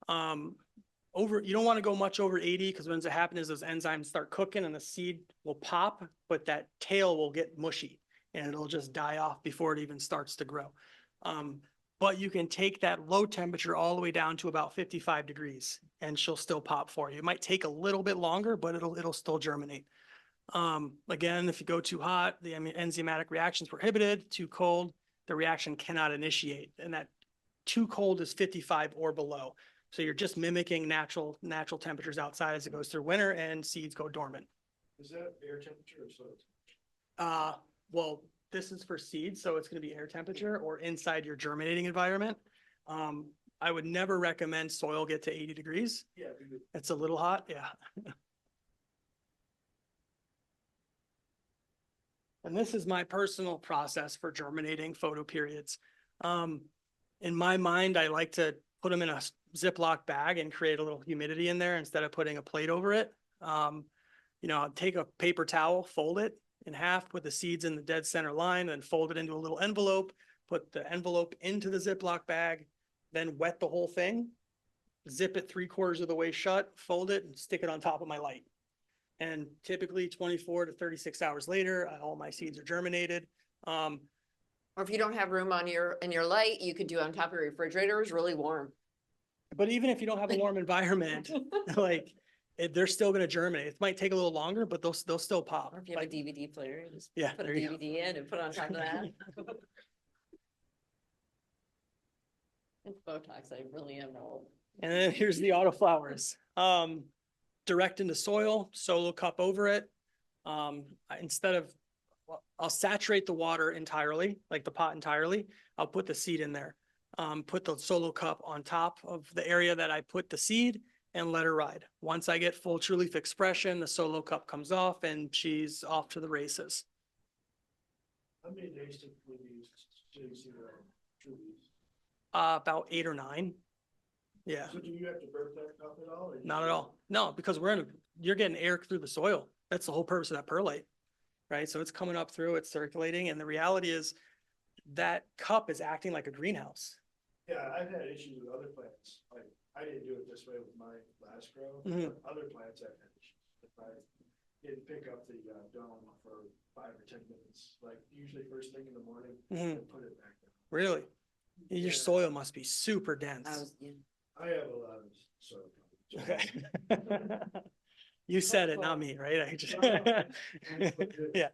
you don't want to go much over 80 because what ends up happening is those enzymes start cooking and the seed will pop, but that tail will get mushy and it'll just die off before it even starts to grow. But you can take that low temperature all the way down to about 55 degrees and she'll still pop for you. It might take a little bit longer, but it'll still germinate. Again, if you go too hot, the enzymatic reaction is prohibited. Too cold, the reaction cannot initiate. And that too cold is 55 or below. So you're just mimicking natural temperatures outside as it goes through winter and seeds go dormant. Is that air temperature or soil? Well, this is for seeds, so it's going to be air temperature or inside your germinating environment. I would never recommend soil get to 80 degrees. Yeah. It's a little hot, yeah. And this is my personal process for germinating photoperiods. In my mind, I like to put them in a Ziploc bag and create a little humidity in there instead of putting a plate over it. I'll take a paper towel, fold it in half, put the seeds in the dead center line, then fold it into a little envelope, put the envelope into the Ziploc bag, then wet the whole thing, zip it 3/4 of the way shut, fold it and stick it on top of my light. And typically 24 to 36 hours later, all my seeds are germinated. Or if you don't have room in your light, you could do it on top of your refrigerator. It's really warm. But even if you don't have a warm environment, they're still going to germinate. It might take a little longer, but they'll still pop. Or if you have a DVD player, you just Yeah, put a there you go. DVD in and put it on top of that. It's Botox. I really am old. And then here's the autoflowers. Direct into soil, solo cup over it. I'll saturate the water entirely, like the pot entirely. I'll put the seed in there. Put the solo cup on top of the area that I put the seed and let her ride. Once I get full true leaf expression, the solo cup comes off and she's off to the races. How many days typically do you see the true leaves? About 8 or 9. Yeah. So do you have to burp that cup at all? Not at all. No, because you're getting air through the soil. That's the whole purpose of that perlite, right? So it's coming up through, it's circulating. And the reality is that cup is acting like a greenhouse. Yeah, I've had issues with other plants. Like, I didn't do it this way with my last grow, Mhm. but other plants I've had issues. If I didn't pick up the dome for 5 or 10 minutes, like usually first thing in the morning, Mhm. and put it back down. Really? Your Yeah. soil must be super dense. I have a lot of soil problems. Okay. You said it, not me, right? Yeah,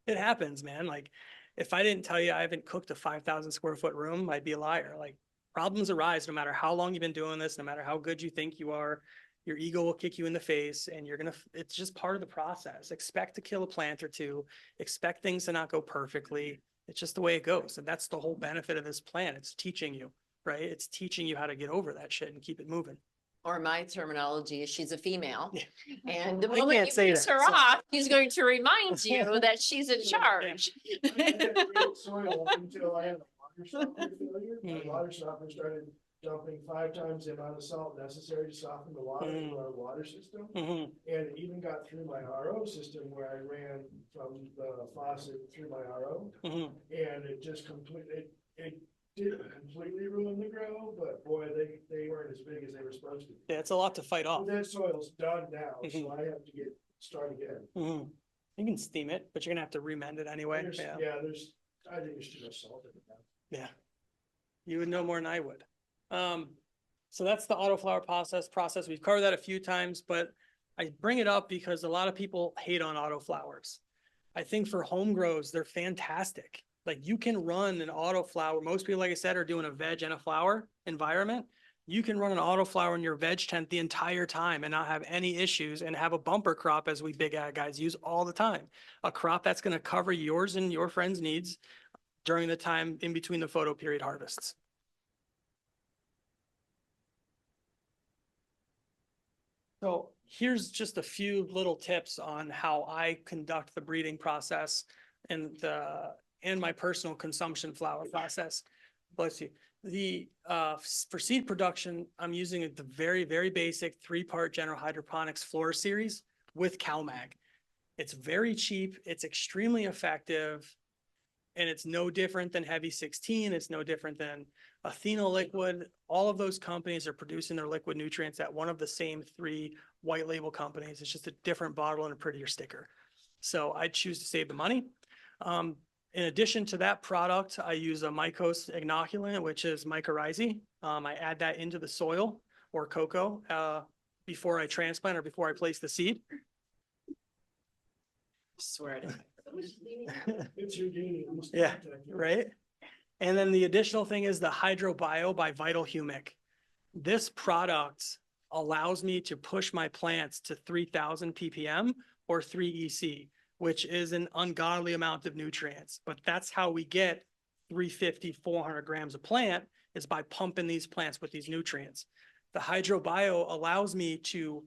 it happens, man. Like, if I didn't tell you I haven't cooked a 5,000 square foot room, I'd be a liar. Like, problems arise no matter how long you've been doing this, no matter how good you think you are. Your ego will kick you in the face and it's just part of the process. Expect to kill a plant or two. Expect things to not go perfectly. It's just the way it goes. And that's the whole benefit of this plant. It's teaching you, right? It's teaching you how to get over that shit and keep it moving. Or my terminology is she's a female. Yeah. And the I moment can't you say piss that, her so- off, he's going to remind you that she's in charge. I had great soil until I had a water softener failure. My Mm. water softener started dumping 5 times the amount of salt necessary to soften the water into our water system. Mhm. And it even got through my RO system where I ran from the faucet through my RO. Mhm. And it just it didn't completely ruin the grow, but boy, they weren't as big as they were supposed to be. Yeah, it's a lot to fight off. But that soil's done now, so Mhm. I have to start again. Mhm. You can steam it, but you're gonna have to remend it anyway. I think Yeah. there's too much salt in it now. Yeah. You would know more than I would. So that's the autoflower process. We've covered that a few times, but I bring it up because a lot of people hate on autoflowers. I think for home grows, they're fantastic. Like, you can run an autoflower. Most people, like I said, are doing a veg and a flower environment. You can run an autoflower in your veg tent the entire time and not have any issues and have a bumper crop, as we big ag guys use all the time. A crop that's going to cover yours and your friends' needs during the time in between the photo period harvests. So here's just a few little tips on how I conduct the breeding process and my personal consumption flower process. Bless you. For seed production, I'm using the very, very basic 3-part general hydroponics floor series with CalMag. It's very cheap. It's extremely effective. And it's no different than Heavy 16. It's no different than Athena Liquid. All of those companies are producing their liquid nutrients at one of the same 3 white label companies. It's just a different bottle and a prettier sticker. So I choose to save the money. In addition to that product, I use a mycose inoculant, which is mycorrhizae. I add that into the soil or cocoa before I transplant or before I place the seed. Swear to It's your game. Yeah, right? And then the additional thing is the HydroBio by Vital Humic. This product allows me to push my plants to 3,000 ppm or 3 EC, which is an ungodly amount of nutrients. But that's how we get 350, 400 grams a plant, is by pumping these plants with these nutrients. The HydroBio allows me to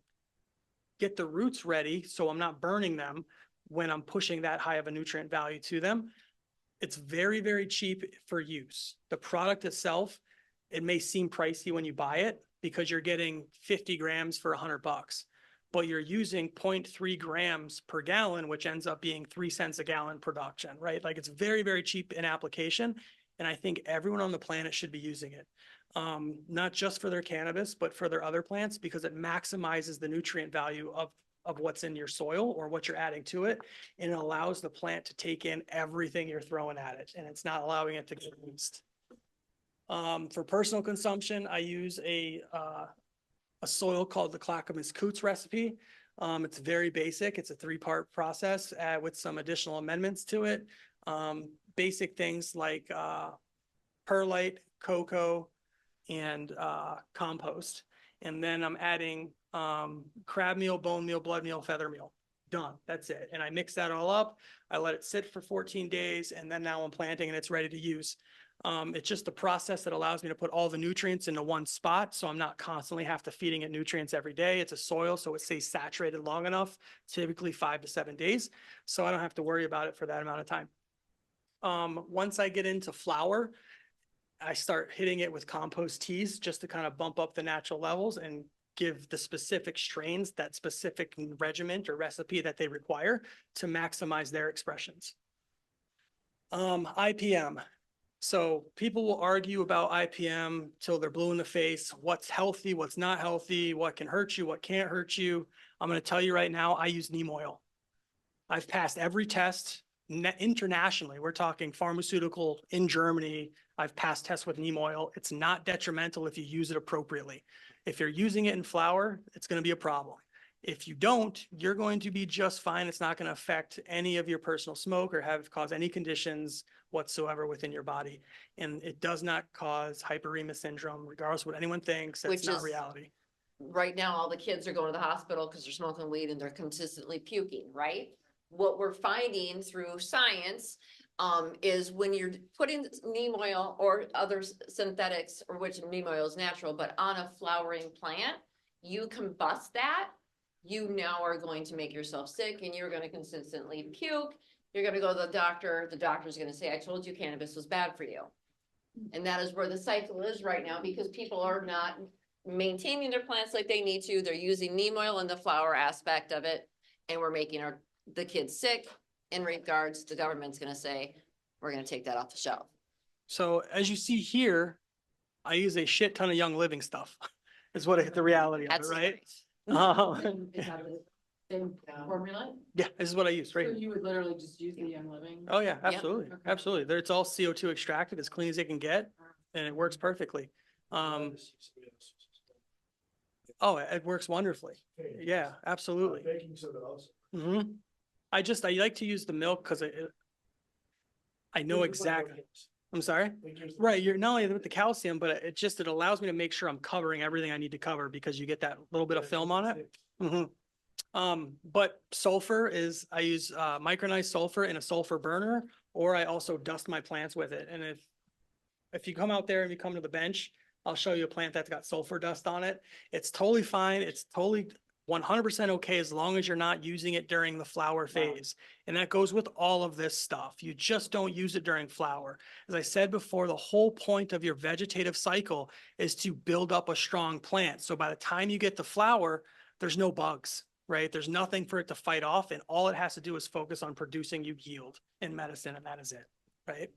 get the roots ready so I'm not burning them when I'm pushing that high of a nutrient value to them. It's very, very cheap for use. The product itself, it may seem pricey when you buy it because you're getting 50 grams for $100, but you're using 0.3 grams per gallon, which ends up being 3 cents a gallon production, right? Like, it's very, very cheap in application. And I think everyone on the planet should be using it. Not just for their cannabis, but for their other plants, because it maximizes the nutrient value of what's in your soil or what you're adding to it. And it allows the plant to take in everything you're throwing at it, and it's not allowing it to get waste. For personal consumption, I use a soil called the Clackamas Coots recipe. It's very basic. It's a 3-part process with some additional amendments to it. Basic things like perlite, cocoa, and compost. And then I'm adding crab meal, bone meal, blood meal, feather meal. Done. That's it. And I mix that all up. I let it sit for 14 days, and then now I'm planting and it's ready to use. It's just the process that allows me to put all the nutrients into one spot, so I'm not constantly have to feeding it nutrients every day. It's a soil, so it stays saturated long enough, typically 5 to 7 days, so I don't have to worry about it for that amount of time. Once I get into flower, I start hitting it with compost teas just to kind of bump up the natural levels and give the specific strains that specific regimen or recipe that they require to maximize their expressions. IPM. So people will argue about IPM till they're blue in the face. What's healthy, what's not healthy, what can hurt you, what can't hurt you. I'm going to tell you right now, I use neem oil. I've passed every test internationally. We're talking pharmaceutical in Germany. I've passed tests with neem oil. It's not detrimental if you use it appropriately. If you're using it in flower, it's going to be a problem. If you don't, you're going to be just fine. It's not going to affect any of your personal smoke or cause any conditions whatsoever within your body. And it does not cause hyperemia syndrome, regardless of what anyone thinks. That's not reality. Right now, all the kids are going to the hospital because they're smoking weed and they're consistently puking, right? What we're finding through science is when you're putting neem oil or other synthetics, or which neem oil is natural, but on a flowering plant, you combust that, you now are going to make yourself sick and you're going to consistently puke. You're going to go to the doctor's going to say, I told you cannabis was bad for you. And that is where the cycle is right now, because people are not maintaining their plants like they need to. They're using neem oil in the flower aspect of it, and we're making the kids sick. In regards, the government's going to say, we're going to take that off the shelf. So as you see here, I use a shit ton of Young Living stuff is what the reality of it, right? Is that the same formula? Yeah, this is what I use, right? So you would literally just use the Young Living? Oh yeah, absolutely. Okay. Absolutely. It's all CO2 extracted, as clean as it can get, and it works perfectly. Oh, it works wonderfully. Yeah, absolutely. Baking soda also. Mm-hmm. I like to use the milk because I know exactly. I'm sorry? Right, you're not only with the calcium, but it allows me to make sure I'm covering everything I need to cover, because you get that little bit of film on it. Mm-hmm. But sulfur I use micronized sulfur in a sulfur burner, or I also dust my plants with it. And if you come out there and you come to the bench, I'll show you a plant that's got sulfur dust on it. It's totally fine. It's totally 100% okay as long as you're not using it during the flower phase. And that goes with all of this stuff. You just don't use it during flower. As I said before, the whole point of your vegetative cycle is to build up a strong plant. So by the time you get the flower, there's no bugs. right? There's nothing for it to fight off, and all it has to do is focus on producing you yield in medicine, and that is it, right?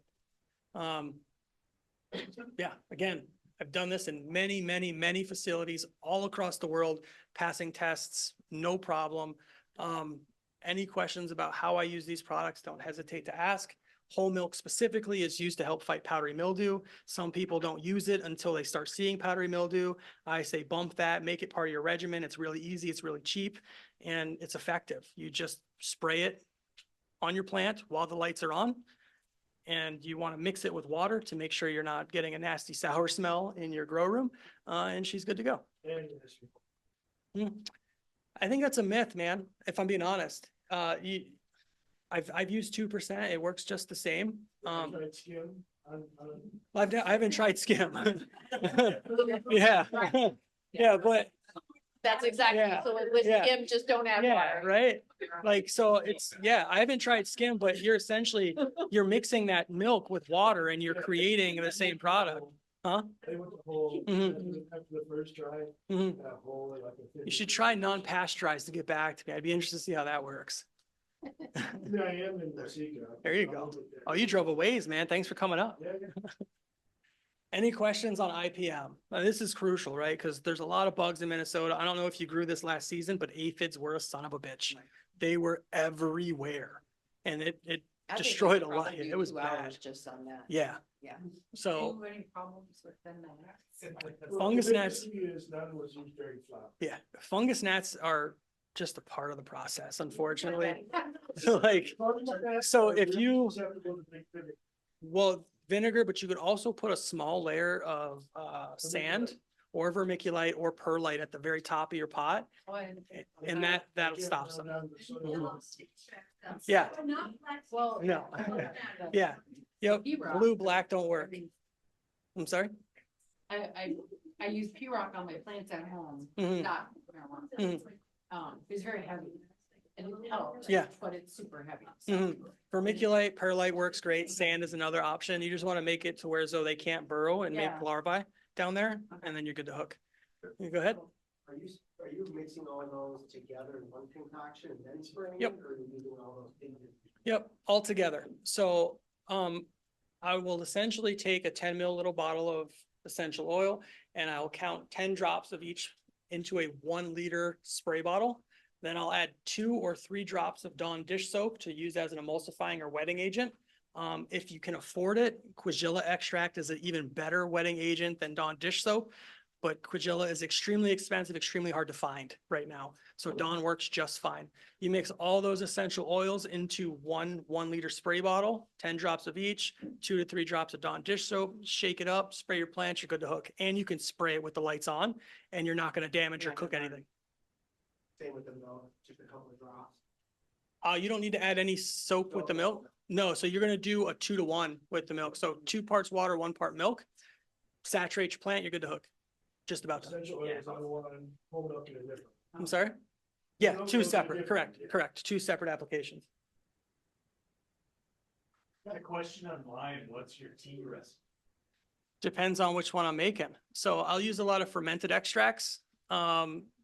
Yeah, again, I've done this in many, many, many facilities all across the world, passing tests, no problem. Any questions about how I use these products, don't hesitate to ask. Whole milk specifically is used to help fight powdery mildew. Some people don't use it until they start seeing powdery mildew. I say bump that, make it part of your regimen. It's really easy, it's really cheap, and it's effective. You just spray it on your plant while the lights are on. And you want to mix it with water to make sure you're not getting a nasty sour smell in your grow room, and she's good to go. I think that's a myth, man, if I'm being honest. I've used 2%. It works just the same. I haven't tried skim. Yeah. Yeah, but That's exactly, Yeah, so with yeah. skim, just don't add yeah, water. right? Like, so it's, yeah, I haven't tried skim, but you're essentially, you're mixing that milk with water and you're creating the same product. Huh? They went the whole, Mhm. after the first try, Mhm. that whole, like. You should try non-pasteurized to get back to me. I'd be interested to see how that works. Yeah, I am in Waseca. There you go. Oh, you drove a ways, man. Thanks for coming up. Yeah, yeah. Any questions on IPM? Now, this is crucial, right? Because there's a lot of bugs in Minnesota. I don't know if you grew this last season, but aphids were a son of a bitch. They were everywhere. And it I think we destroyed could a lot. probably do It was 2 hours bad. just on that. Yeah. Yeah. So, Do any problems with them now? Fungus The gnats- biggest thing is none was used very flat. yeah, fungus gnats are just a part of the process, unfortunately. Like, so if you- Just have to go to big vinegar. well, vinegar, but you could also put a small layer of sand or vermiculite or perlite at the very top of your pot, Oh, and that'll Yeah, stop down some. to the soil. Yeah. Well. No. Yeah. Yep. P-rock. Blue, black don't work. I'm sorry? I use P-rock on my plants at home, Mhm. not marijuana. Mhm. It's very heavy. And it helps. Yeah. But it's super heavy. so. Mhm. Vermiculite, perlite works great. Sand is another option. You just want to make it to where as though they can't burrow and make Yeah. larvae down there, and then you're good to hook. You go ahead. Are you mixing all those together in one concoction and then spraying Yep. it, or are you using all those things? Yep, all together. So, I will essentially take a 10 ml little bottle of essential oil and I'll count 10 drops of each into a 1 liter spray bottle. Then I'll add 2 or 3 drops of Dawn dish soap to use as an emulsifying or wetting agent. If you can afford it, Quigilla extract is an even better wetting agent than Dawn dish soap. But Quigilla is extremely expensive, extremely hard to find right now. So Dawn works just fine. You mix all those essential oils into one 1 liter spray bottle, 10 drops of each, 2 to 3 drops of Dawn dish soap, shake it up, spray your plants, you're good to hook. And you can spray it with the lights on and you're not going to damage or cook anything. Same with the milk, just a couple of drops. You don't need to add any soap with the milk. No, so you're going to do a 2 to 1 with the milk. So 2 parts water, 1 part milk. Saturate your plant, you're good to hook. Just about done. Essential oils on one, whole milk in a different. I'm sorry? Yeah, Milk 2 goes in separate, different, correct, yeah. correct. 2 separate applications. Got a question online, what's your tea recipe? Depends on which one I'm making. So I'll use a lot of fermented extracts.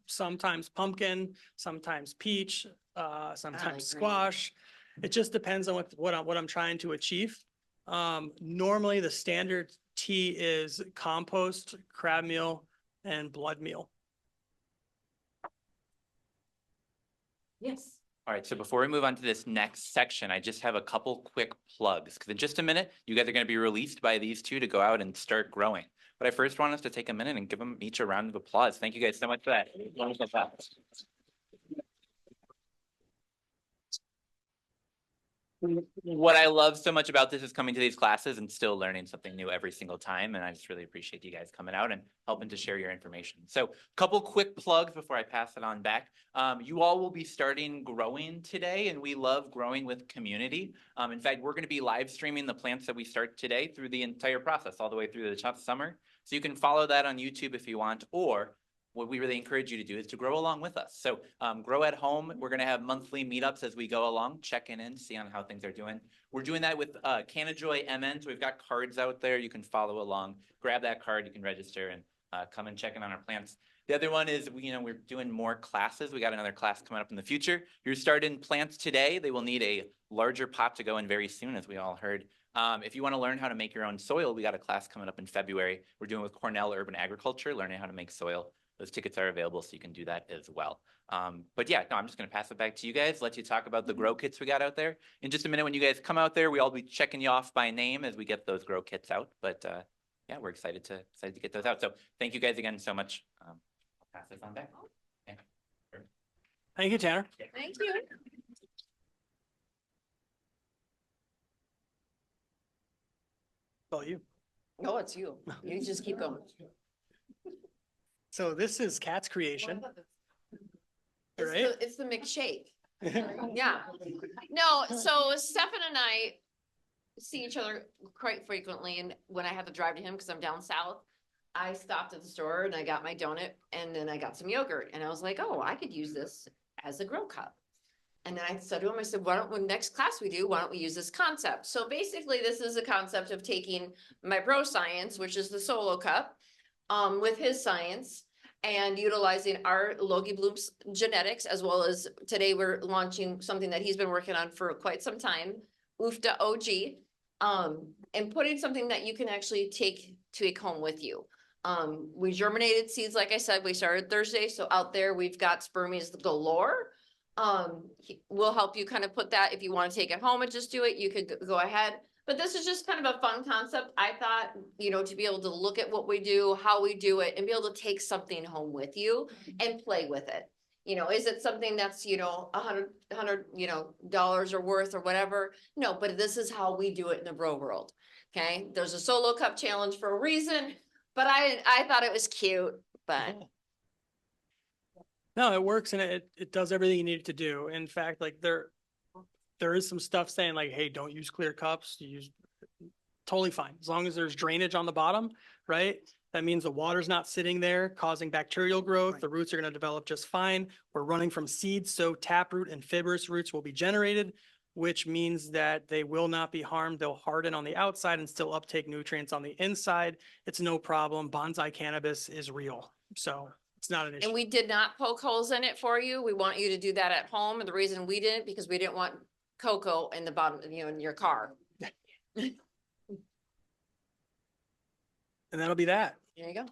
Sometimes pumpkin, sometimes peach, sometimes squash. It just depends on what I'm trying to achieve. Normally the standard tea is compost, crab meal, and blood meal. Yes. All right, so before we move on to this next section, I just have a couple quick plugs, because in just a minute, you guys are going to be released by these two to go out and start growing. But I first want us to take a minute and give them each a round of applause. Thank you guys so much for that. Wonderful job. What I love so much about this is coming to these classes and still learning something new every single time. And I just really appreciate you guys coming out and helping to share your information. So a couple quick plugs before I pass it on back. You all will be starting growing today, and we love growing with community. In fact, we're going to be live streaming the plants that we start today through the entire process, all the way through the summer. So you can follow that on YouTube if you want, or what we really encourage you to do is to grow along with us. So grow at home. We're going to have monthly meetups as we go along, checking in, see on how things are doing. We're doing that with CannaJoy MN. So we've got cards out there. You can follow along, grab that card, you can register and come and check in on our plants. The other one is, we're doing more classes. We got another class coming up in the future. You're starting plants today. They will need a larger pot to go in very soon, as we all heard. If you want to learn how to make your own soil, we got a class coming up in February. We're doing with Cornell Urban Agriculture, learning how to make soil. Those tickets are available, so you can do that as well. But yeah, no, I'm just going to pass it back to you guys, let you talk about the grow kits we got out there. In just a minute, when you guys come out there, we all be checking you off by name as we get those grow kits out. But yeah, we're excited to get those out. So thank you guys again so much. I'll pass this on back. Yeah. Sure. Thank you, Tanner. Thank you. Well, you. No, it's you. You just keep going. So this is Kat's creation, It's right? it's the McShake. Yeah. No, so Stefan and I see each other quite frequently, and when I have to drive to him, because I'm down south, I stopped at the store and I got my donut and then I got some yogurt, and I was like, oh, I could use this as a grow cup. And then I said to him, I said, when next class we do, why don't we use this concept? So basically, this is a concept of taking my bro science, which is the solo cup, with his science, and utilizing our LogiBlom's genetics, as well as today we're launching something that he's been working on for quite some time, UFTA OG, and putting something that you can actually take home with you. We germinated seeds, like I said, we started Thursday, so out there we've got spermies galore. We'll help you kind of put that, if you want to take it home and just do it, you could go ahead. But this is just kind of a fun concept. I thought, to be able to look at what we do, how we do it, and be able to take something home with you and play with it. Is it something that's, $100 or worth or whatever? No, but this is how we do it in the grow world. Okay, there's a solo cup challenge for a reason, but I thought it was cute, but. No, it works and it does everything you need it to do. In fact, like there is some stuff saying like, hey, don't use clear cups. Use totally fine. As long as there's drainage on the bottom, right? That means the water's not sitting there causing bacterial growth. Right. The roots are going to develop just fine. We're running from seeds, so taproot and fibrous roots will be generated, which means that they will not be harmed. They'll harden on the outside and still uptake nutrients on the inside. It's no problem. Bonsai cannabis is real. So it's not an issue. And we did not poke holes in it for you. We want you to do that at home. And the reason we didn't, because we didn't want cocoa in the bottom, in your car. And that'll be that. There you go.